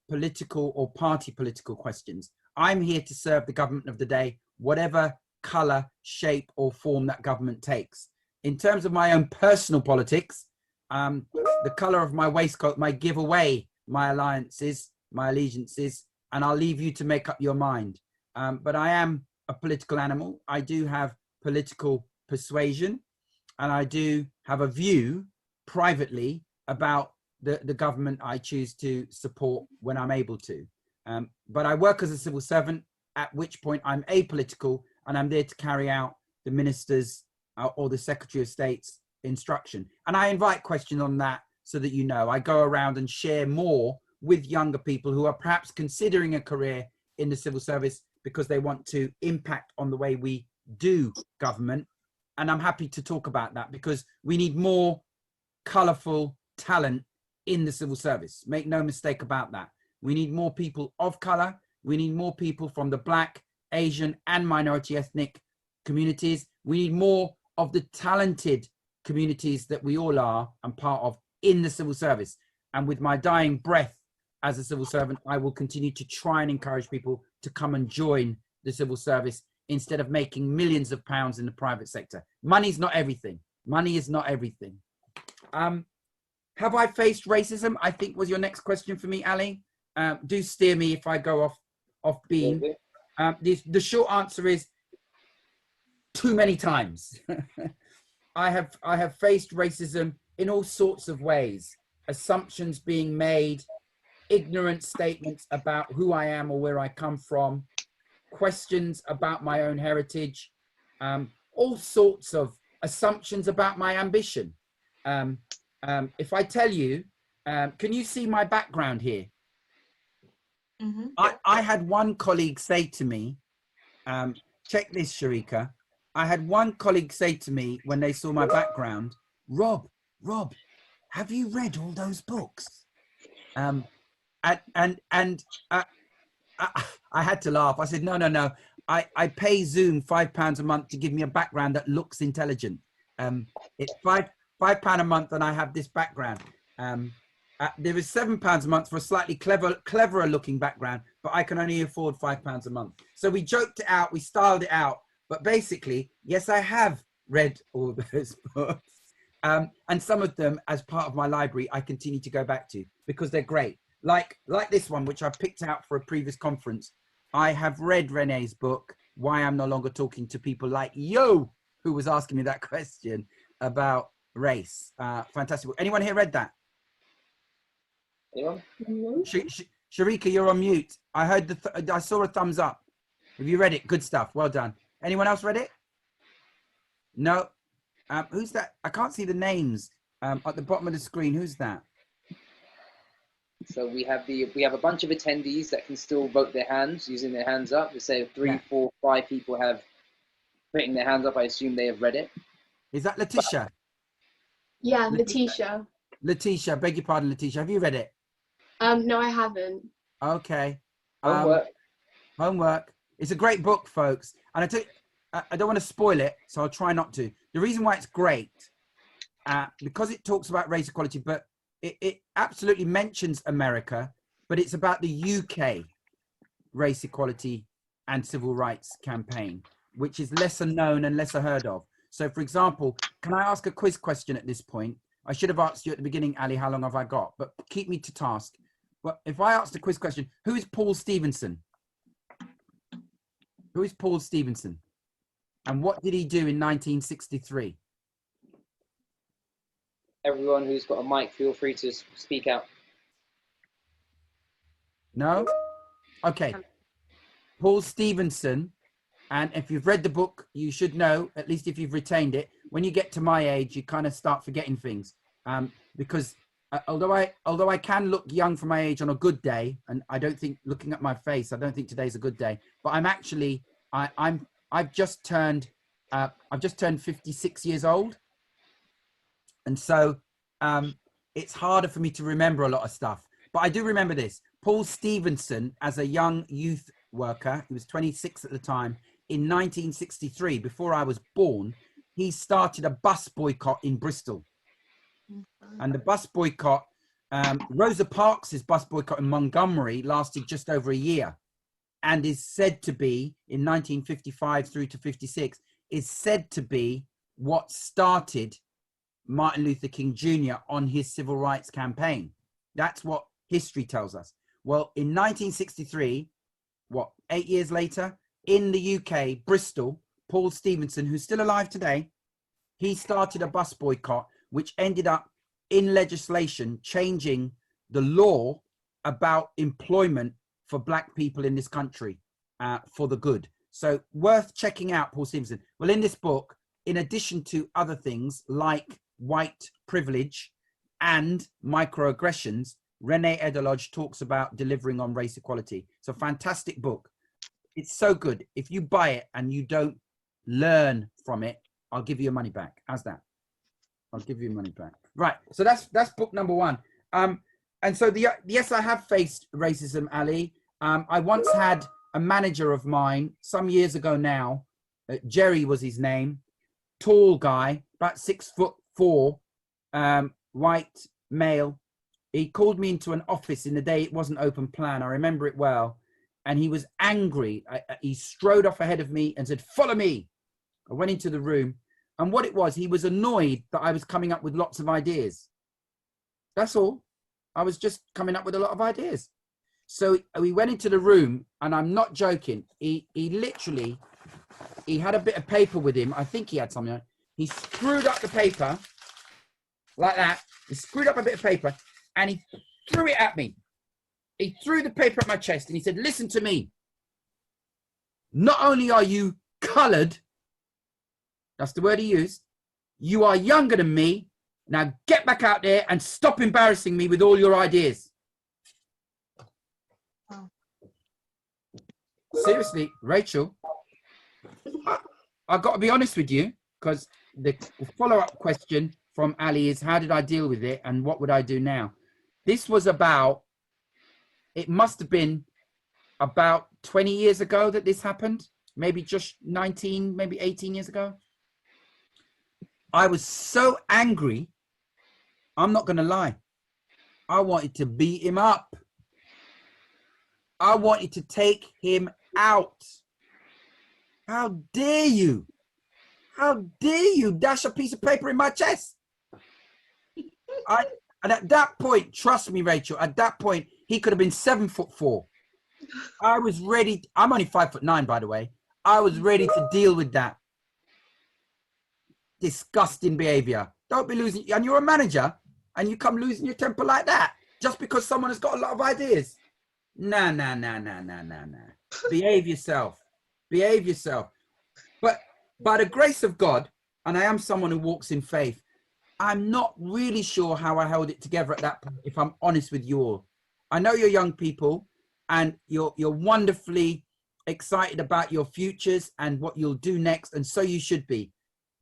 political or party political questions. I'm here to serve the government of the day, whatever colour, shape or form that government takes. In terms of my own personal politics, the colour of my waistcoat might give away my alliances, my allegiances, and I'll leave you to make up your mind. But I am a political animal. I do have political persuasion, and I do have a view privately about the government I choose to support when I'm able to. But I work as a civil servant, at which point I'm apolitical, and I'm there to carry out the minister's or the Secretary of State's instruction. And I invite questions on that so that you know. I go around and share more with younger people who are perhaps considering a career in the civil service because they want to impact on the way we do government. And I'm happy to talk about that because we need more colourful talent in the civil service. Make no mistake about that. We need more people of colour. We need more people from the Black, Asian and minority ethnic communities. We need more of the talented communities that we all are and part of in the civil service. And with my dying breath as a civil servant, I will continue to try and encourage people to come and join the civil service instead of making millions of pounds in the private sector. Money's not everything. Money is not everything. Have I faced racism? I think was your next question for me, Ali. Do steer me if I go off beam. The short answer is too many times. I have faced racism in all sorts of ways. Assumptions being made, ignorant statements about who I am or where I come from, questions about my own heritage, all sorts of assumptions about my ambition. If I tell you, can you see my background here? Mm-hmm. I had one colleague say to me, check this, Sharika. I had one colleague say to me when they saw my background, Rob, have you read all those books? I had to laugh. I said, no. I pay Zoom £5 a month to give me a background that looks intelligent. It's £5 a month and I have this background. There is £7 a month for a slightly cleverer looking background, but I can only afford £5 a month. So we joked it out, we styled it out, but basically, yes, I have read all those books. And some of them, as part of my library, I continue to go back to because they're great. Like this one, which I picked out for a previous conference. I have read Renee's book, Why I'm No Longer Talking to People Like You, who was asking me that question about race. Fantastic book. Anyone here read that? Anyone? Sharika, you're on mute. I heard I saw a thumbs up. Have you read it? Good stuff. Well done. Anyone else read it? No. Who's that? I can't see the names at the bottom of the screen. Who's that? So we have a bunch of attendees that can still vote their hands using their hands up. We say 3, 4, 5 people have putting their hands up. I assume they have read it. Is that Laetitia? Yeah, Laetitia. Laetitia, beg your pardon, Laetitia. Have you read it? No, I haven't. Okay. Homework. It's a great book, folks. And I don't want to spoil it, so I'll try not to. The reason why it's great, because it talks about race equality, but it absolutely mentions America, but it's about the UK race equality and civil rights campaign, which is lesser known and lesser heard of. So, for example, can I ask a quiz question at this point? I should have asked you at the beginning, Ali, how long have I got? But keep me to task. Well, if I asked a quiz question, who is Paul Stevenson? Who is Paul Stevenson? And what did he do in 1963? Everyone who's got a mic, feel free to speak out. No? Okay. Paul Stevenson, and if you've read the book, you should know, at least if you've retained it, when you get to my age, you kind of start forgetting things. Because although I can look young for my age on a good day, and I don't think, looking at my face, I don't think today's a good day, but I'm actually, I've just turned 56 years old. And so it's harder for me to remember a lot of stuff. But I do remember this. Paul Stevenson, as a young youth worker, he was 26 at the time, in 1963, before I was born, he started a bus boycott in Bristol. And the bus boycott, Rosa Parks' bus boycott in Montgomery lasted just over a year and is said to be, in 1955 through to 56, is said to be what started Martin Luther King Jr. on his civil rights campaign. That's what history tells us. Well, in 1963, 8 years later, in the UK, Bristol, Paul Stevenson, who's still alive today, he started a bus boycott, which ended up in legislation changing the law about employment for black people in this country for the good. So worth checking out, Paul Stevenson. Well, in this book, in addition to other things like white privilege and microaggressions, Renee Eddo-Lodge talks about delivering on race equality. It's a fantastic book. It's so good. If you buy it and you don't learn from it, I'll give you your money back. How's that? I'll give you your money back. Right. So that's book number one. And so yes, I have faced racism, Ali. I once had a manager of mine some years ago now. Jerry was his name. Tall guy, about 6'4", white male, He called me into an office in the day it wasn't open plan. I remember it well. And he was angry. He strode off ahead of me and said, "Follow me." I went into the room. And what it was, he was annoyed that I was coming up with lots of ideas. That's all. I was just coming up with a lot of ideas. So we went into the room, and I'm not joking. He literally, he had a bit of paper with him. I think he had something. He screwed up the paper like that. He screwed up a bit of paper, and he threw it at me. He threw the paper at my chest, and he said, "Listen to me. Not only are you colored," that's the word he used, "you are younger than me. Now get back out there and stop embarrassing me with all your ideas." Oh. Seriously, Rachel, I've got to be honest with you, because the follow-up question from Ali is, how did I deal with it and what would I do now? This was about, it must have been about 20 years ago that this happened. Maybe just 19, maybe 18 years ago. I was so angry, I'm not going to lie. I wanted to beat him up. I wanted to take him out. How dare you? How dare you dash a piece of paper in my chest? And at that point, trust me, Rachel, at that point, he could have been 7'4". I was ready. I'm only 5'9", by the way. I was ready to deal with that. Disgusting behavior. Don't be losing. And you're a manager and you come losing your temper like that just because someone has got a lot of ideas. Nah. Behave yourself. Behave yourself. But by the grace of God, and I am someone who walks in faith, I'm not really sure how I held it together at that point, if I'm honest with you all. I know you're young people and you're wonderfully excited about your futures and what you'll do next, and so you should be.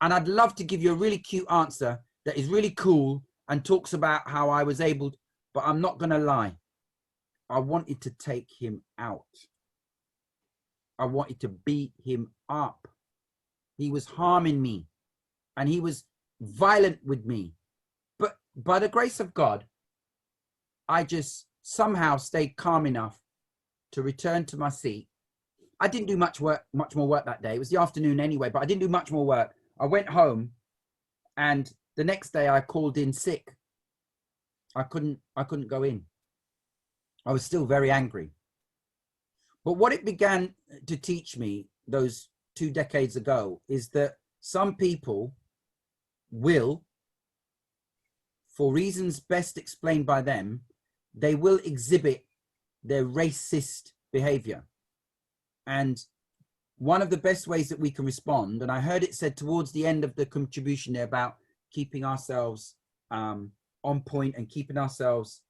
And I'd love to give you a really cute answer that is really cool and talks about how I was able, but I'm not going to lie. I wanted to take him out. I wanted to beat him up. He was harming me and he was violent with me. But by the grace of God, I just somehow stayed calm enough to return to my seat. I didn't do much more work that day. It was the afternoon anyway, but I didn't do much more work. I went home and the next day I called in sick. I couldn't go in. I was still very angry. But what it began to teach me those 2 decades ago is that some people will, for reasons best explained by them, they will exhibit their racist behavior. And one of the best ways that we can respond, and I heard it said towards the end of the contribution there about keeping ourselves on point and keeping ourselves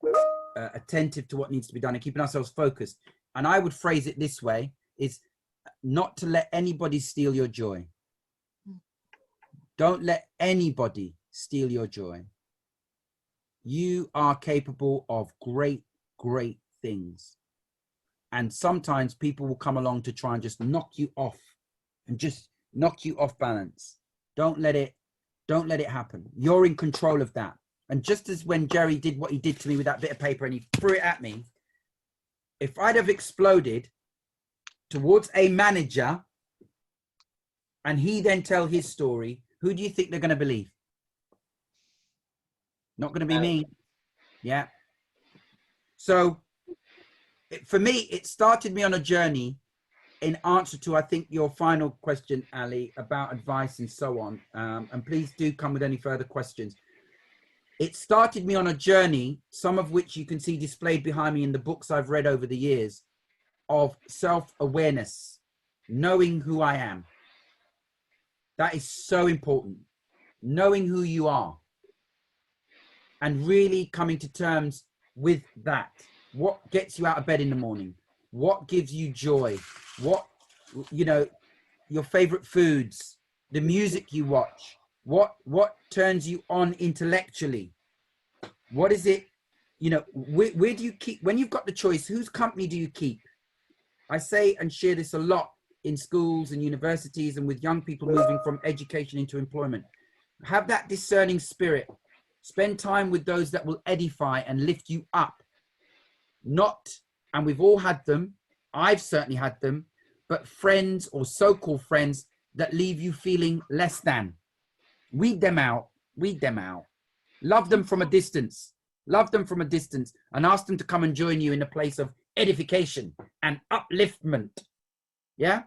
attentive to what needs to be done and keeping ourselves focused. And I would phrase it this way, is not to let anybody steal your joy. Don't let anybody steal your joy. You are capable of great, great things. And sometimes people will come along to try and just knock you off and just knock you off balance. Don't let it happen. You're in control of that. And just as when Jerry did what he did to me with that bit of paper and he threw it at me, if I'd have exploded towards a manager and he then tell his story, who do you think they're going to believe? Not going to be me. Yeah. So for me, it started me on a journey in answer to, I think, your final question, Ali, about advice and so on. And please do come with any further questions. It started me on a journey, some of which you can see displayed behind me in the books I've read over the years, of self-awareness, knowing who I am. That is so important. Knowing who you are and really coming to terms with that. What gets you out of bed in the morning? What gives you joy? What, you know, your favorite foods, the music you watch, what turns you on intellectually? What is it, you know, where do you keep, when you've got the choice, whose company do you keep? I say and share this a lot in schools and universities and with young people moving from education into employment. Have that discerning spirit Spend time with those that will edify and lift you up. Not, and we've all had them, I've certainly had them, but friends or so-called friends that leave you feeling less than. Weed them out, weed them out. Love them from a distance. Love them from a distance and ask them to come and join you in a place of edification and upliftment. Yeah?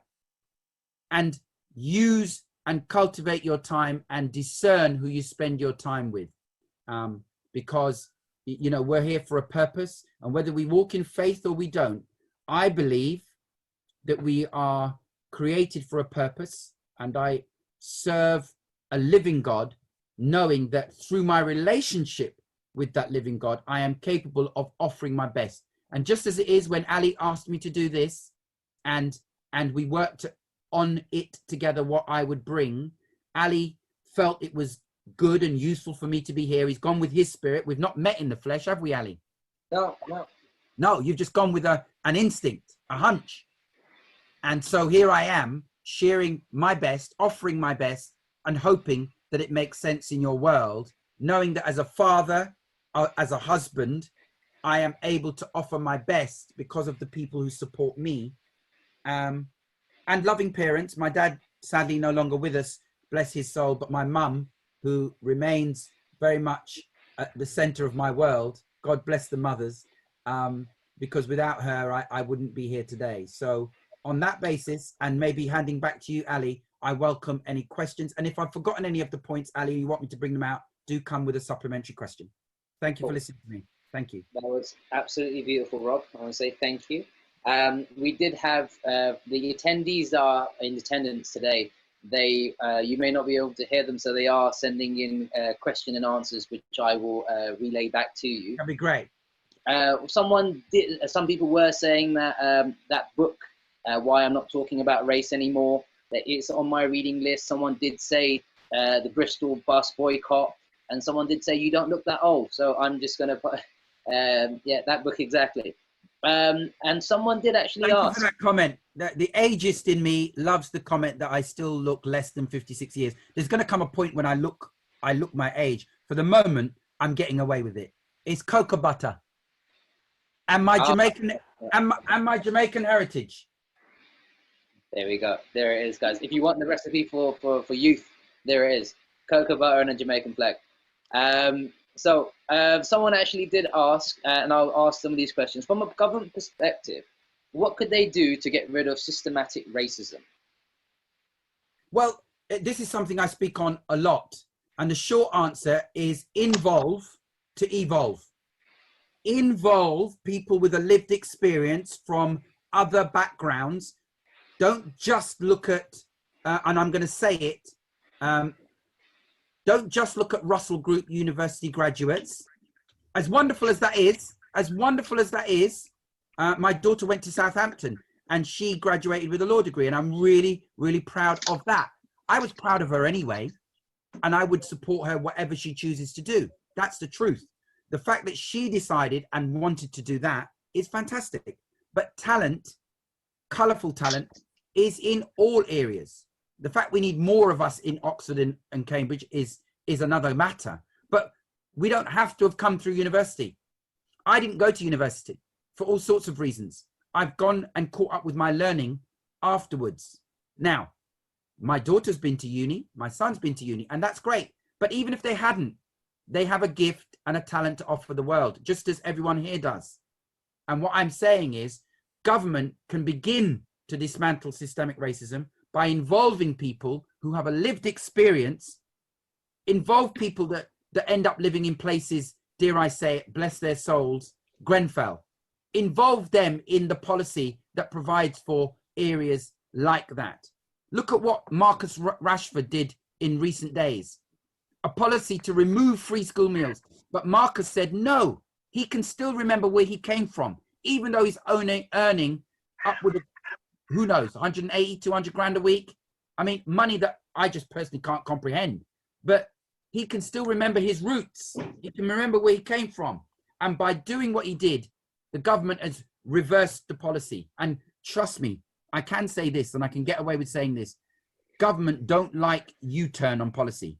And use and cultivate your time and discern who you spend your time with. Because, you know, we're here for a purpose, and whether we walk in faith or we don't, I believe that we are created for a purpose, and I serve a living God, knowing that through my relationship with that living God, I am capable of offering my best. And just as it is when Ali asked me to do this, and we worked on it together, what I would bring, Ali felt it was good and useful for me to be here. He's gone with his spirit. We've not met in the flesh, have we, Ali? No. No, you've just gone with an instinct, a hunch. And so here I am, sharing my best, offering my best, and hoping that it makes sense in your world, knowing that as a father, as a husband, I am able to offer my best because of the people who support me. And loving parents. My dad, sadly, no longer with us, bless his soul, but my mum, who remains very much at the center of my world. God bless the mothers, because without her, I wouldn't be here today. So on that basis, and maybe handing back to you, Ali, I welcome any questions. And if I've forgotten any of the points, Ali, you want me to bring them out, do come with a supplementary question. Thank you for listening to me. Thank you. That was absolutely beautiful, Rob. I want to say thank you. We did have the attendees are in attendance today. They you may not be able to hear them, so they are sending in question and answers, which I will relay back to you. That'd be great. Some people were saying that that book, Why I'm Not Talking About Race Anymore, that it's on my reading list. Someone did say the Bristol bus boycott, and someone did say you don't look that old. So I'm just going to put, yeah, that book exactly. And someone did actually ask. Thank you for that comment. The ageist in me loves the comment that I still look less than 56 years. There's going to come a point when I look my age. For the moment, I'm getting away with it. It's cocoa butter. And my Jamaican and my Jamaican heritage. There we go. There it is, guys. If you want the recipe for youth, there it is. Cocoa butter and a Jamaican flag. So someone actually did ask, and I'll ask some of these questions. From a government perspective, what could they do to get rid of systematic racism? Well, this is something I speak on a lot. And the short answer is involve to evolve. Involve people with a lived experience from other backgrounds. Don't just look at, and I'm going to say it, don't just look at Russell Group University graduates. As wonderful as that is, my daughter went to Southampton and she graduated with a law degree, and I'm really, really proud of that. I was proud of her anyway, and I would support her whatever she chooses to do. That's the truth. The fact that she decided and wanted to do that is fantastic. But talent, colourful talent, is in all areas. The fact we need more of us in Oxford and Cambridge is another matter. But we don't have to have come through university. I didn't go to university for all sorts of reasons. I've gone and caught up with my learning afterwards. Now, my daughter's been to uni, my son's been to uni, and that's great. But even if they hadn't, they have a gift and a talent to offer the world, just as everyone here does. And what I'm saying is, government can begin to dismantle systemic racism by involving people who have a lived experience, involve people that end up living in places, dare I say it, bless their souls, Grenfell. Involve them in the policy that provides for areas like that. Look at what Marcus Rashford did in recent days. A policy to remove free school meals. But Marcus said, no, he can still remember where he came from, even though he's earning upward of, who knows, 180, 200 grand a week. I mean, money that I just personally can't comprehend. But he can still remember his roots. He can remember where he came from. And by doing what he did, the government has reversed the policy. And trust me, I can say this, and I can get away with saying this. Government don't like U-turn on policy.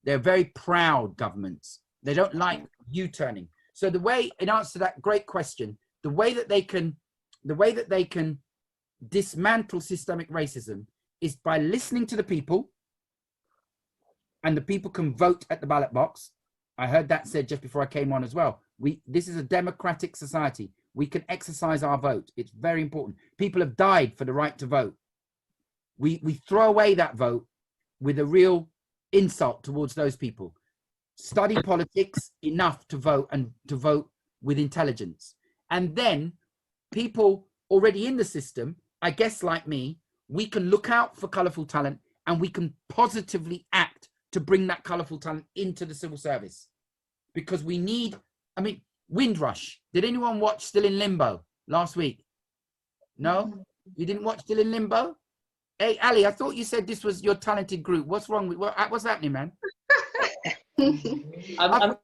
They're very proud governments They don't like U-turning. So the way, in answer to that great question, the way that they can dismantle systemic racism is by listening to the people, and the people can vote at the ballot box. I heard that said just before I came on as well. This is a democratic society. We can exercise our vote. It's very important. People have died for the right to vote. We throw away that vote with a real insult towards those people. Study politics enough to vote, and to vote with intelligence. And then people already in the system, I guess like me, we can look out for colourful talent, and we can positively act to bring that colourful talent into the civil service. Because we need, I mean, Windrush. Did anyone watch Still in Limbo last week? No? You didn't watch Still in Limbo? Hey, Ali, I thought you said this was your talented group. What's wrong with, what's happening, man? You caught him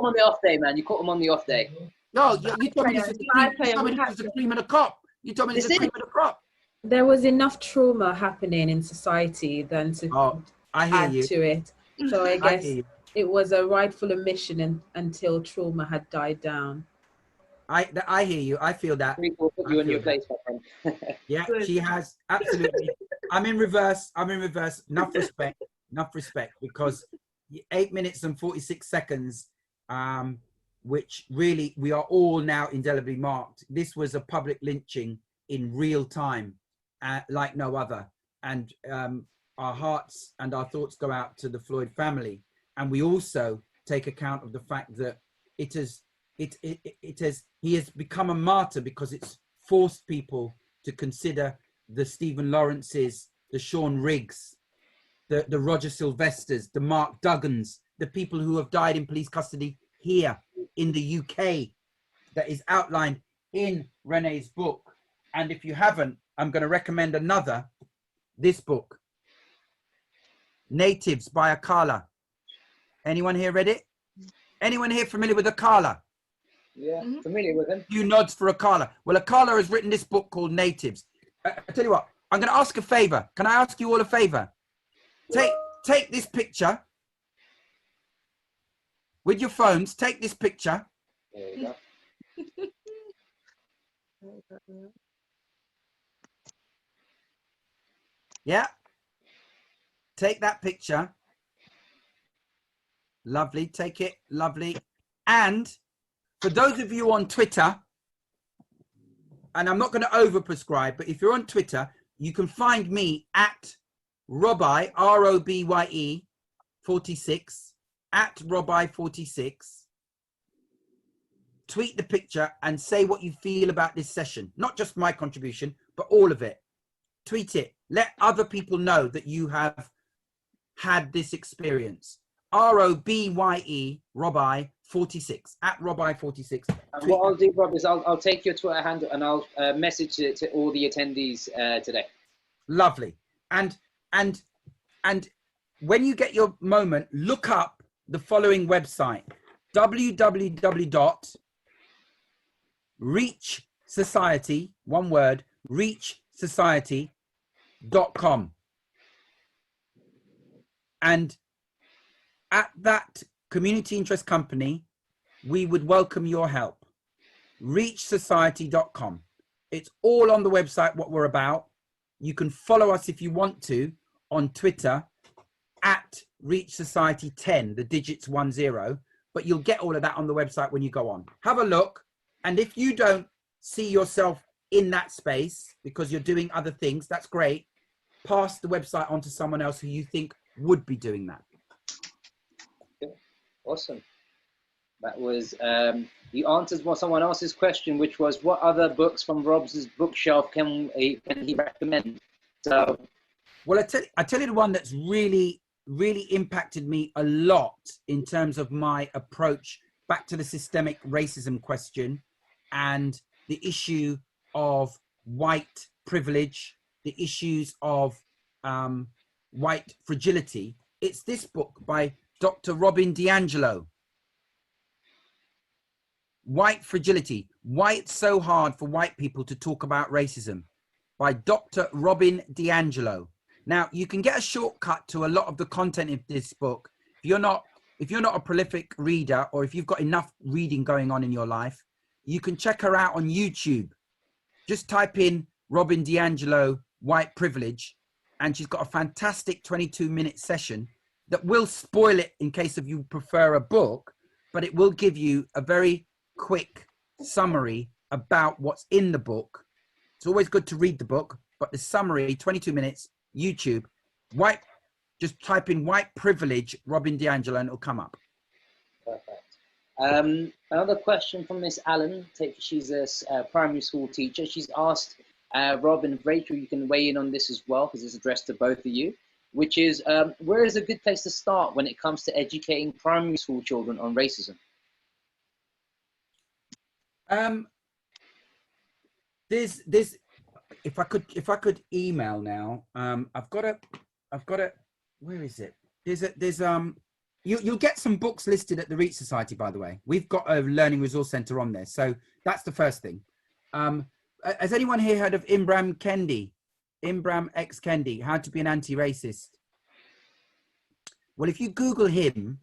on the off day, man. You caught him on the off day. No, you told me this was the cream of the crop. You told me this is the cream of the crop. There was enough trauma happening in society than to add to it. So I guess it was a rightful omission until trauma had died down. I hear you. I feel that. We'll put you in your place, my friend. Yeah, she has, absolutely. I'm in reverse. Enough respect, because 8 minutes and 46 seconds, which really we are all now indelibly marked. This was a public lynching in real time, like no other. And our hearts and our thoughts go out to the Floyd family. And we also take account of the fact that he has become a martyr, because it's forced people to consider the Stephen Lawrences, the Sean Riggs, the Roger Sylvesters, the Mark Duggans, the people who have died in police custody here in the UK, that is outlined in Renee's book. And if you haven't, I'm going to recommend this book, Natives by Akala. Anyone here read it? Anyone here familiar with Akala? Yeah, familiar with him. Few nods for Akala. Well, Akala has written this book called Natives. I tell you what, I'm going to ask a favor. Can I ask you all a favor? Take this picture with your phones. Take this picture. There you go. Yeah. Take that picture. Lovely. Take it. Lovely. And for those of you on Twitter, and I'm not going to overprescribe, but if you're on Twitter, you can find me at Robye, ROBYE 46, at Robye 46. Tweet the picture and say what you feel about this session. Not just my contribution, but all of it. Tweet it. Let other people know that you have had this experience. ROBYE, Robye 46, at Robye 46. And what I'll do, Rob, is I'll take your Twitter handle and I'll message it to all the attendees today. Lovely. And when you get your moment, look up the following website, www.reachsociety, one word, reachsociety.com. And at that community interest company, we would welcome your help. reachsociety.com. It's all on the website, what we're about. You can follow us if you want to on Twitter at reachsociety10, the digits 10, but you'll get all of that on the website when you go on. Have a look. And if you don't see yourself in that space because you're doing other things, that's great. Pass the website on to someone else who you think would be doing that. Awesome. That was the answers was someone else's question, which was what other books from Rob's bookshelf can he recommend? So, well, I tell you the one that's really impacted me a lot in terms of my approach back to the systemic racism question and the issue of white privilege, the issues of white fragility. It's this book by Dr. Robin DiAngelo. White Fragility, Why It's So Hard for White People to Talk About Racism, by Dr. Robin DiAngelo. Now, you can get a shortcut to a lot of the content of this book. If you're not if you're not a prolific reader, or if you've got enough reading going on in your life, you can check her out on YouTube. Just type in Robin DiAngelo, white privilege, and she's got a fantastic 22-minute session that will spoil it in case of you prefer a book, but it will give you a very quick summary about what's in the book. It's always good to read the book, but the summary, 22 minutes, YouTube, just type in white privilege, Robin DiAngelo, and it'll come up. Perfect. Another question from Miss Allen. She's a primary school teacher. She's asked Rob and Rachel, you can weigh in on this as well, because it's addressed to both of you, which is, where is a good place to start when it comes to educating primary school children on racism? If I could email now, I've got a, where is it? You'll get some books listed at the Reach Society, by the way. We've got a learning resource center on there. So that's the first thing. Has anyone here heard of Ibram Kendi? Ibram X Kendi, How to Be an Anti-Racist? Well, if you Google him,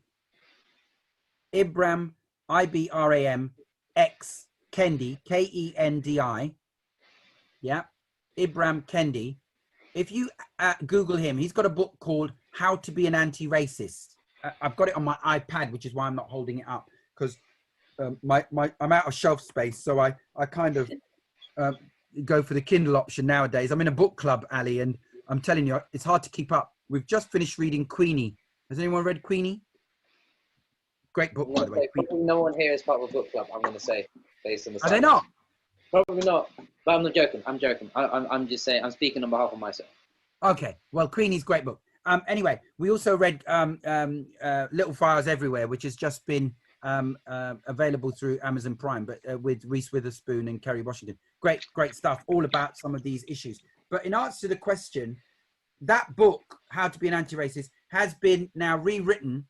Ibram, Ibram X Kendi, Kendi, yeah, Ibram Kendi. If you Google him, he's got a book called How to Be an Anti-Racist. I've got it on my iPad, which is why I'm not holding it up, because I'm out of shelf space, so I kind of go for the Kindle option nowadays. I'm in a book club, Ali, and I'm telling you, it's hard to keep up. We've just finished reading Queenie. Has anyone read Queenie? Great book, by the way. Probably no one here is part of a book club, I'm going to say, based on the. Are they not? Probably not, but I'm not joking. I'm joking. I'm just saying, I'm speaking on behalf of myself. Okay, well, Queenie's great book. Anyway, we also read Little Fires Everywhere, which has just been available through Amazon Prime, but with Reese Witherspoon and Kerry Washington. Great stuff, all about some of these issues. But in answer to the question, that book, How to Be an Anti-Racist, has been now rewritten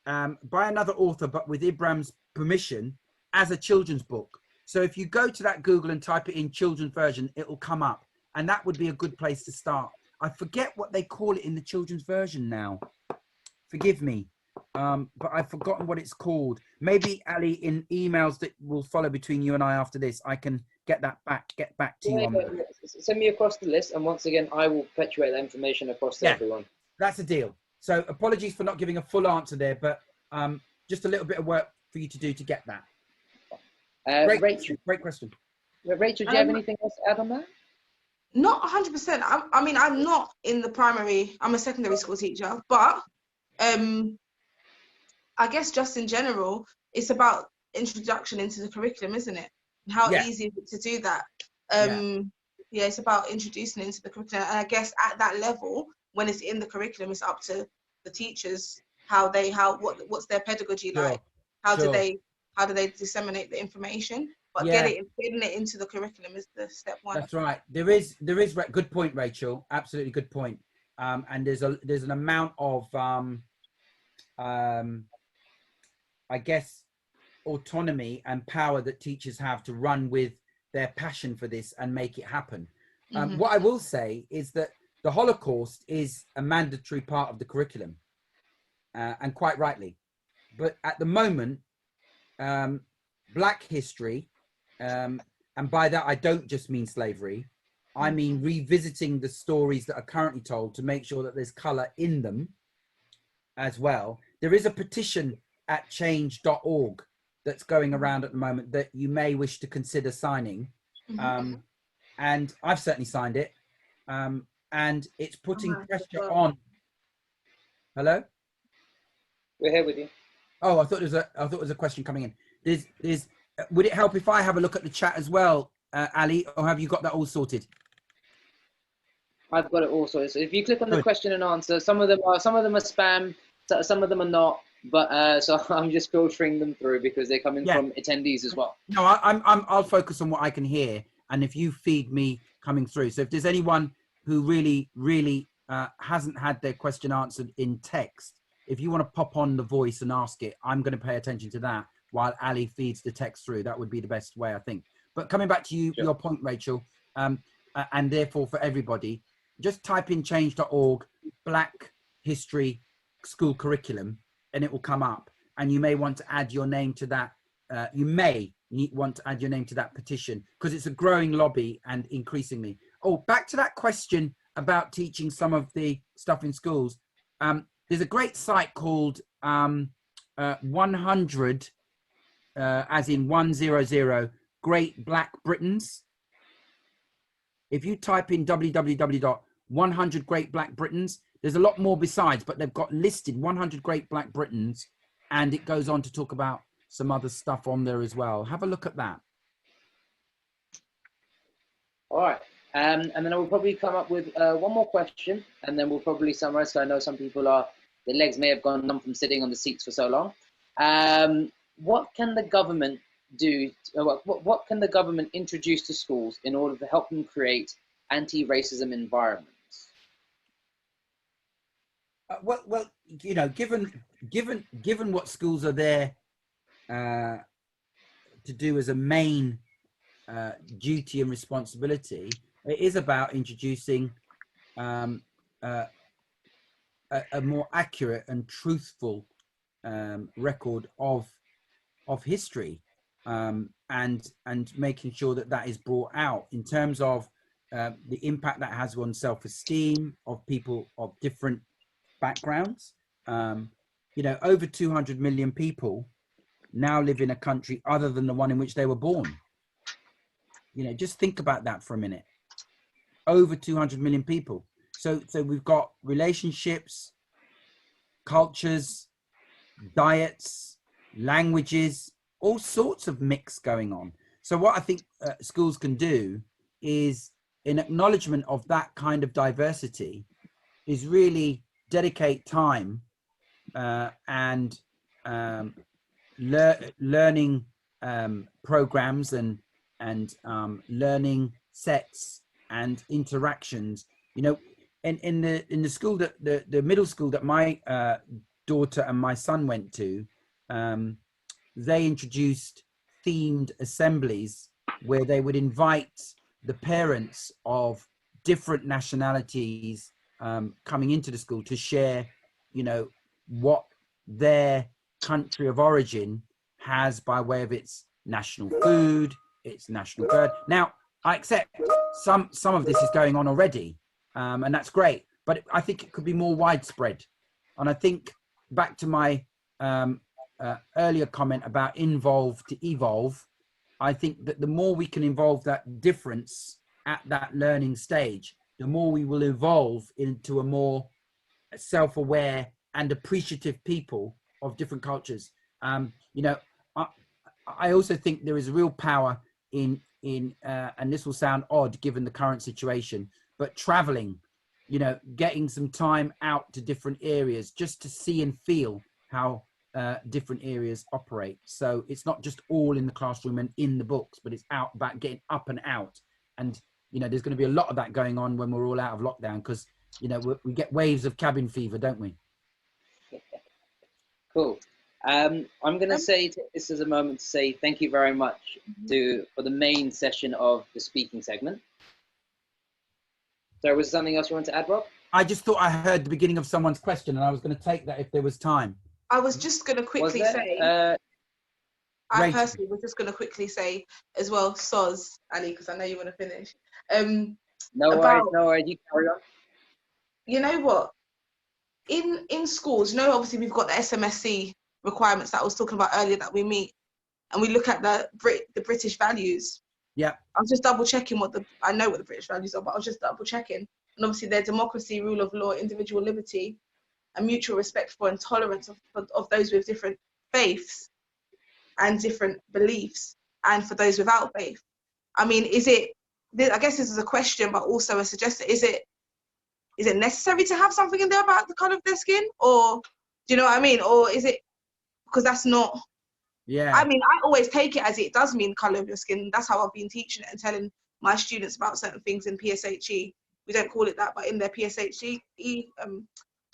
by another author, but with Ibram's permission, as a children's book. So if you go to that Google and type it in children's version, it will come up. And that would be a good place to start. I forget what they call it in the children's version now. Forgive me. But I've forgotten what it's called. Maybe, Ali, in emails that will follow between you and I after this, I can get back to you on that. Send me across the list. And once again, I will perpetuate that information across to everyone. That's a deal. So apologies for not giving a full answer there, but just a little bit of work for you to do to get that. Great question. Rachel, do you have anything else to add on that? Not 100%. I mean, I'm not in the primary. I'm a secondary school teacher, but I guess just in general, it's about introduction into the curriculum, isn't it? And how easy is it to do that? Yeah, it's about introducing it into the curriculum. And I guess at that level, when it's in the curriculum, it's up to the teachers what's their pedagogy like? How do they disseminate the information? But getting it into the curriculum is the step one. That's right. There is good point, Rachel. Absolutely good point. And there's an amount of I guess autonomy and power that teachers have to run with their passion for this and make it happen. What I will say is that the Holocaust is a mandatory part of the curriculum, and quite rightly. But at the moment, Black history, and by that I don't just mean slavery, I mean revisiting the stories that are currently told to make sure that there's colour in them as well. There is a petition at change.org that's going around at the moment that you may wish to consider signing. And I've certainly signed it. And it's putting pressure on. Hello? We're here with you. Oh, I thought it was a question coming in. Would it help if I have a look at the chat as well, Ali, or have you got that all sorted? I've got it all sorted. So if you click on the question and answer, some of them are spam, some of them are not. But so I'm just filtering them through because they're coming from attendees as well. No, I'll focus on what I can hear, and if you feed me coming through. So if there's anyone who really hasn't had their question answered in text, if you want to pop on the voice and ask it, I'm going to pay attention to that while Ali feeds the text through. That would be the best way, I think. But coming back to your point, Rachel, and therefore for everybody, just type in change.org Black History School Curriculum, and it will come up. and you may want to add your name to that. You may want to add your name to that petition, because it's a growing lobby and increasingly. Oh, back to that question about teaching some of the stuff in schools. There's a great site called 100, as in 100, Great Black Britons. If you type in www.100 Great Black Britons, there's a lot more besides, but they've got listed 100 Great Black Britons, and it goes on to talk about some other stuff on there as well. Have a look at that. All right. And then I will probably come up with one more question, and then we'll probably summarize. So I know some people their legs may have gone numb from sitting on the seats for so long. What can the government do? What can the government introduce to schools in order to help them create anti-racism environments? Well, you know, given what schools are there to do as a main duty and responsibility, it is about introducing a more accurate and truthful record of history, and making sure that that is brought out in terms of the impact that has on self-esteem of people of different backgrounds. You know, over 200 million people now live in a country other than the one in which they were born. You know, just think about that for a minute. Over 200 million people. So we've got relationships, cultures, diets, languages, all sorts of mix going on. So what I think schools can do is, in acknowledgement of that kind of diversity, is really dedicate time and learning programs and learning sets and interactions. You know, in the school that the middle school that my daughter and my son went to, they introduced themed assemblies where they would invite the parents of different nationalities coming into the school to share, you know, what their country of origin has by way of its national food, its national bird. Now, I accept some of this is going on already, and that's great, but I think it could be more widespread. And I think, back to my earlier comment about involve to evolve, I think that the more we can involve that difference at that learning stage, the more we will evolve into a more self-aware and appreciative people of different cultures. You know, I also think there is a real power in and this will sound odd given the current situation, but traveling, you know, getting some time out to different areas just to see and feel how different areas operate. So it's not just all in the classroom and in the books, but it's out about getting up and out. And, you know, there's going to be a lot of that going on when we're all out of lockdown, because, you know, we get waves of cabin fever, don't we? Cool. I'm going to take this as a moment to say thank you very much for the main session of the speaking segment. So was there something else you want to add, Rob? I just thought I heard the beginning of someone's question, and I was going to take that if there was time. I was just going to quickly say, I personally was just going to quickly say as well, soz, Ali, because I know you want to finish. No worries, you carry on. You know what? In schools, you know, obviously we've got the SMSC requirements that I was talking about earlier that we meet, and we look at the British values. Yeah. I was just double checking I know what the British values are, but I was just double checking. And obviously they're democracy, rule of law, individual liberty, and mutual respect for and tolerance of those with different faiths and different beliefs, and for those without faith. I mean, I guess this is a question, but also a suggestion, is it necessary to have something in there about the colour of their skin? Or, do you know what I mean? Or is it, because that's not, yeah. I mean, I always take it as it does mean colour of your skin. That's how I've been teaching it and telling my students about certain things in PSHE. We don't call it that, but in their PSHE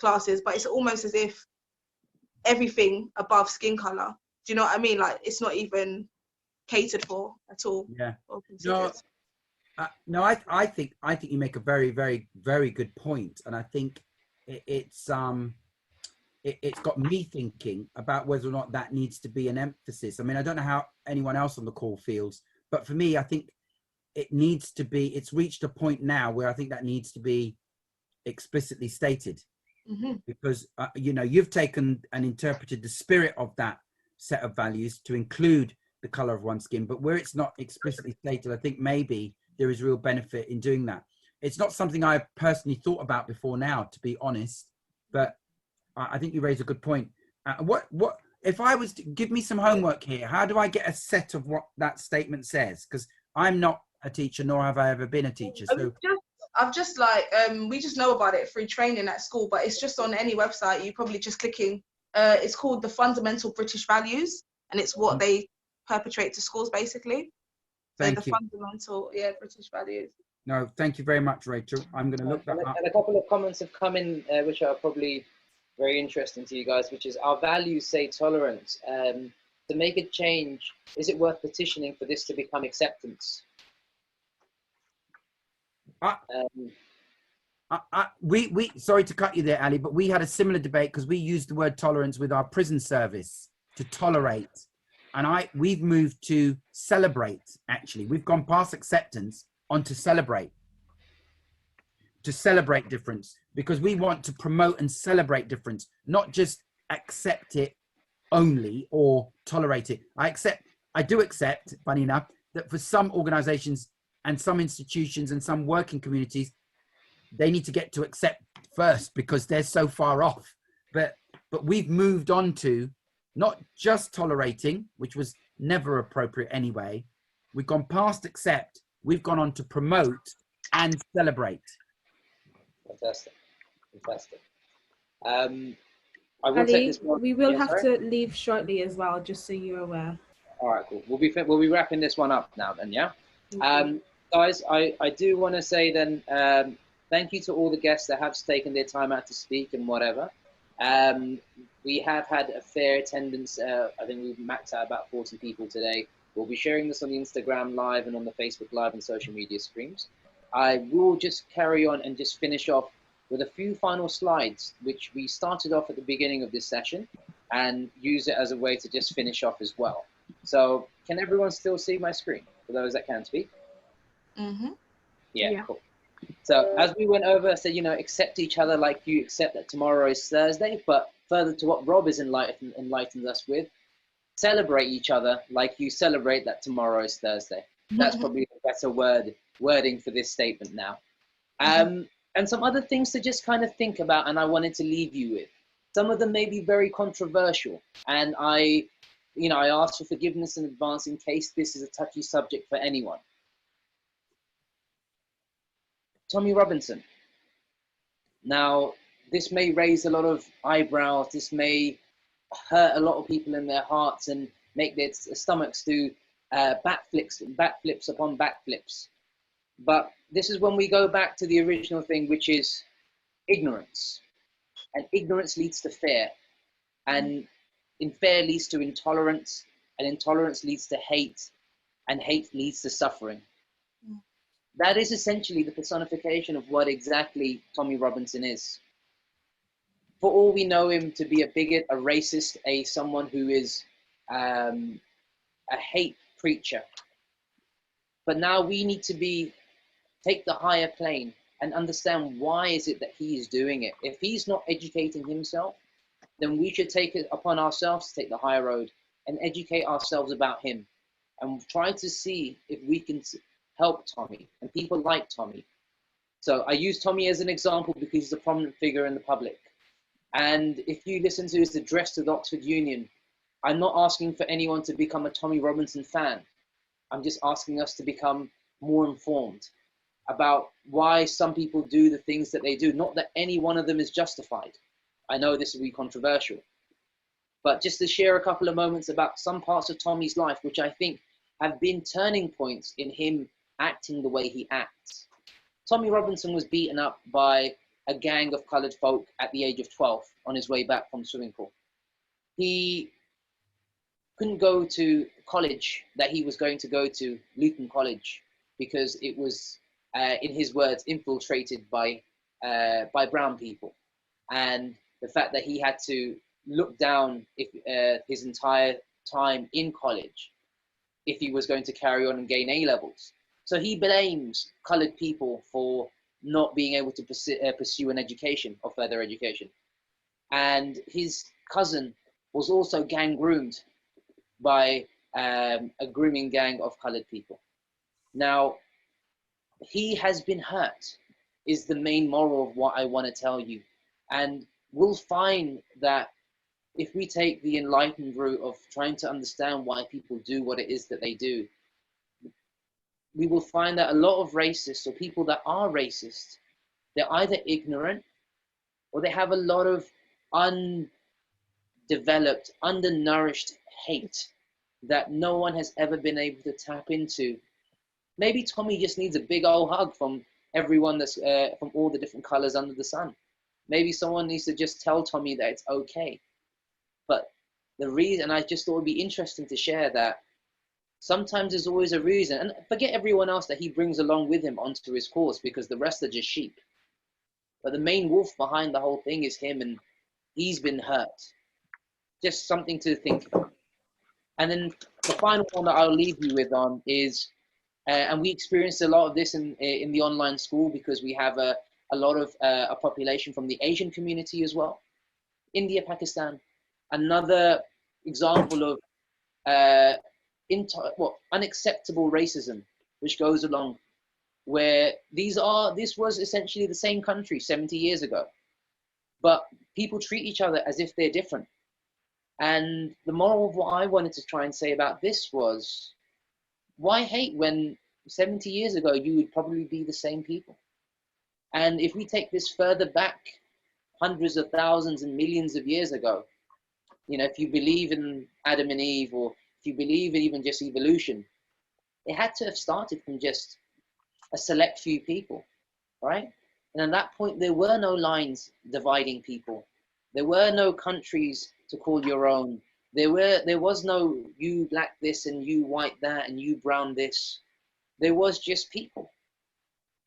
classes, but it's almost as if everything above skin colour, do you know what I mean? Like, it's not even catered for at all. Yeah. No, I think you make a very, very, very good point, and I think it's it's got me thinking about whether or not that needs to be an emphasis. I mean, I don't know how anyone else on the call feels, but for me, I think it needs to be, it's reached a point now where I think that needs to be explicitly stated. Because, you know, you've taken and interpreted the spirit of that set of values to include the color of one's skin, but where it's not explicitly stated, I think maybe there is real benefit in doing that. It's not something I've personally thought about before now, to be honest, but I think you raise a good point. What if I was to give me some homework here, how do I get a set of what that statement says? Because I'm not a teacher, nor have I ever been a teacher. So I've just like, we just know about it through training at school, but it's just on any website. You probably just clicking, it's called the Fundamental British Values, and it's what they perpetrate to schools, basically. So thank you. Fundamental, British values. No, thank you very much, Rachel. I'm going to look that up. And a couple of comments have come in, which are probably very interesting to you guys, which is, our values say tolerance. To make a change, is it worth petitioning for this to become acceptance? Sorry to cut you there, Ali, but we had a similar debate because we used the word tolerance with our prison service, to tolerate. And we've moved to celebrate, actually. We've gone past acceptance onto celebrate. To celebrate difference, because we want to promote and celebrate difference, not just accept it only or tolerate it. I do accept, funny enough, that for some organizations and some institutions and some working communities, they need to get to accept first because they're so far off. But we've moved on to not just tolerating, which was never appropriate anyway. We've gone past accept. We've gone on to promote and celebrate. Fantastic. Ali, we will have to leave shortly as well, just so you're aware. All right, cool. We'll be wrapping this one up now then, yeah? Guys, I do want to say then, thank you to all the guests that have taken their time out to speak and whatever. We have had a fair attendance. I think we've maxed out about 40 people today. We'll be sharing this on the Instagram Live and on the Facebook Live and social media streams. I will just carry on and just finish off with a few final slides, which we started off at the beginning of this session, and use it as a way to just finish off as well. So can everyone still see my screen, for those that can speak? Yeah, cool. So as we went over, I said, you know, accept each other like you accept that tomorrow is Thursday, but further to what Rob has enlightened us with, celebrate each other like you celebrate that tomorrow is Thursday. That's probably a better wording for this statement now. And some other things to just kind of think about, and I wanted to leave you with. Some of them may be very controversial, and I ask for forgiveness in advance in case this is a touchy subject for anyone. Tommy Robinson. Now, this may raise a lot of eyebrows. This may hurt a lot of people in their hearts and make their stomachs do backflips upon backflips. But this is when we go back to the original thing, which is ignorance. And ignorance leads to fear. And fear leads to intolerance. And intolerance leads to hate. And hate leads to suffering. That is essentially the personification of what exactly Tommy Robinson is. For all we know him to be a bigot, a racist, someone who is a hate preacher. But now we need to take the higher plane and understand why is it that he is doing it. If he's not educating himself, then we should take it upon ourselves to take the higher road and educate ourselves about him and try to see if we can help Tommy and people like Tommy. So I use Tommy as an example because he's a prominent figure in the public. And if you listen to his address to the Oxford Union, I'm not asking for anyone to become a Tommy Robinson fan. I'm just asking us to become more informed about why some people do the things that they do. Not that any one of them is justified. I know this will be controversial. But just to share a couple of moments about some parts of Tommy's life, which I think have been turning points in him acting the way he acts. Tommy Robinson was beaten up by a gang of coloured folk at the age of 12 on his way back from swimming pool. He couldn't go to college that he was going to go to, Luton College, because it was, in his words, infiltrated by brown people. And the fact that he had to look down his entire time in college if he was going to carry on and gain A levels. So he blames coloured people for not being able to pursue an education or further education. And his cousin was also gang groomed by a grooming gang of coloured people. Now, he has been hurt, is the main moral of what I want to tell you. And we'll find that if we take the enlightened route of trying to understand why people do what it is that they do, we will find that a lot of racists, or people that are racist, they're either ignorant or they have a lot of undeveloped, undernourished hate that no one has ever been able to tap into. Maybe Tommy just needs a big old hug from everyone that's from all the different colors under the sun. Maybe someone needs to just tell Tommy that it's okay. But the reason, I just thought it would be interesting to share that sometimes there's always a reason, and forget everyone else that he brings along with him onto his course, because the rest are just sheep. But the main wolf behind the whole thing is him, and he's been hurt. Just something to think about. And then the final one that I'll leave you with on is, and we experienced a lot of this in the online school, because we have a lot of a population from the Asian community as well. India, Pakistan, another example of unacceptable racism, which goes along, where this was essentially the same country 70 years ago, but people treat each other as if they're different. And the moral of what I wanted to try and say about this was, why hate when 70 years ago you would probably be the same people? And if we take this further back, hundreds of thousands and millions of years ago, you know, if you believe in Adam and Eve, or if you believe in even just evolution, it had to have started from just a select few people, right? And at that point, there were no lines dividing people. There were no countries to call your own. There was no you black this and you white that and you brown this. There was just people.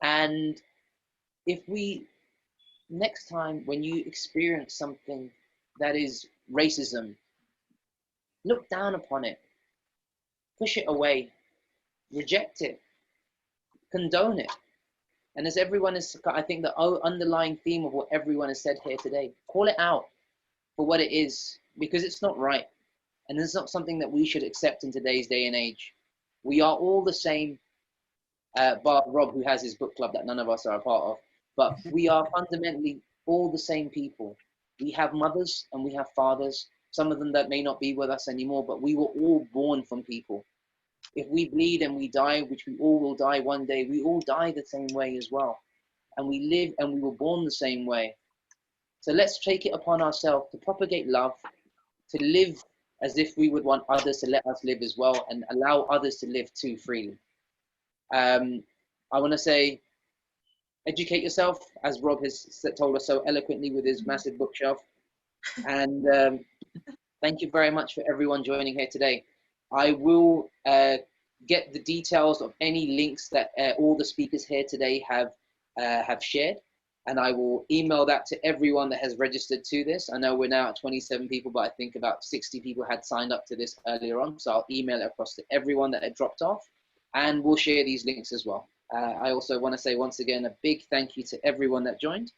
And if we, next time when you experience something that is racism, look down upon it, push it away, reject it, condone it. And as everyone is, I think the underlying theme of what everyone has said here today, call it out for what it is, because it's not right. And it's not something that we should accept in today's day and age. We are all the same, bar Rob, who has his book club that none of us are a part of, but we are fundamentally all the same people. We have mothers and we have fathers, some of them that may not be with us anymore, but we were all born from people. If we bleed and we die, which we all will die one day, we all die the same way as well. And we live and we were born the same way. So let's take it upon ourselves to propagate love, to live as if we would want others to let us live as well, and allow others to live too freely. I want to say, educate yourself, as Rob has told us so eloquently with his massive bookshelf. And thank you very much for everyone joining here today. I will get the details of any links that all the speakers here today have shared, and I will email that to everyone that has registered to this. I know we're now at 27 people, but I think about 60 people had signed up to this earlier on, so I'll email it across to everyone that had dropped off, and we'll share these links as well. I also want to say once again a big thank you to everyone that joined,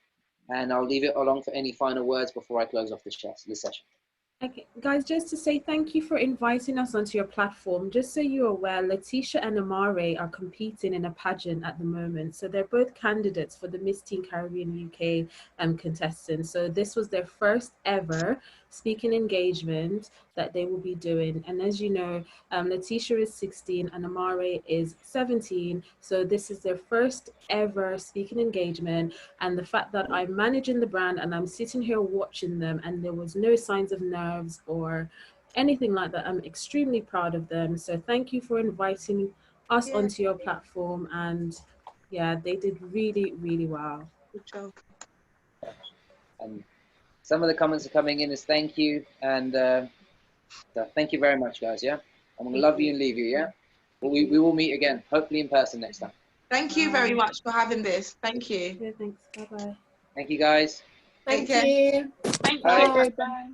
and I'll leave it along for any final words before I close off this session. Okay, guys, just to say thank you for inviting us onto your platform. Just so you're aware, Laetitia and Imarye are competing in a pageant at the moment. So they're both candidates for the Miss Teen Caribbean UK contestants. So this was their first ever speaking engagement that they will be doing. And as you know, Laetitia is 16 and Imarye is 17. So this is their first ever speaking engagement. And the fact that I'm managing the brand and I'm sitting here watching them and there was no signs of nerves or anything like that, I'm extremely proud of them. So thank you for inviting us onto your platform. And yeah, they did really, really well. Good job. And some of the comments are coming in as thank you, and so thank you very much, guys. Yeah, I'm gonna love you and leave you. Yeah, but we will meet again, hopefully in person next time. Thank you very much for having this. Thank you. Yeah, thanks. Bye bye. Thank you, guys. Thank care. you. Thank Bye. you. Bye.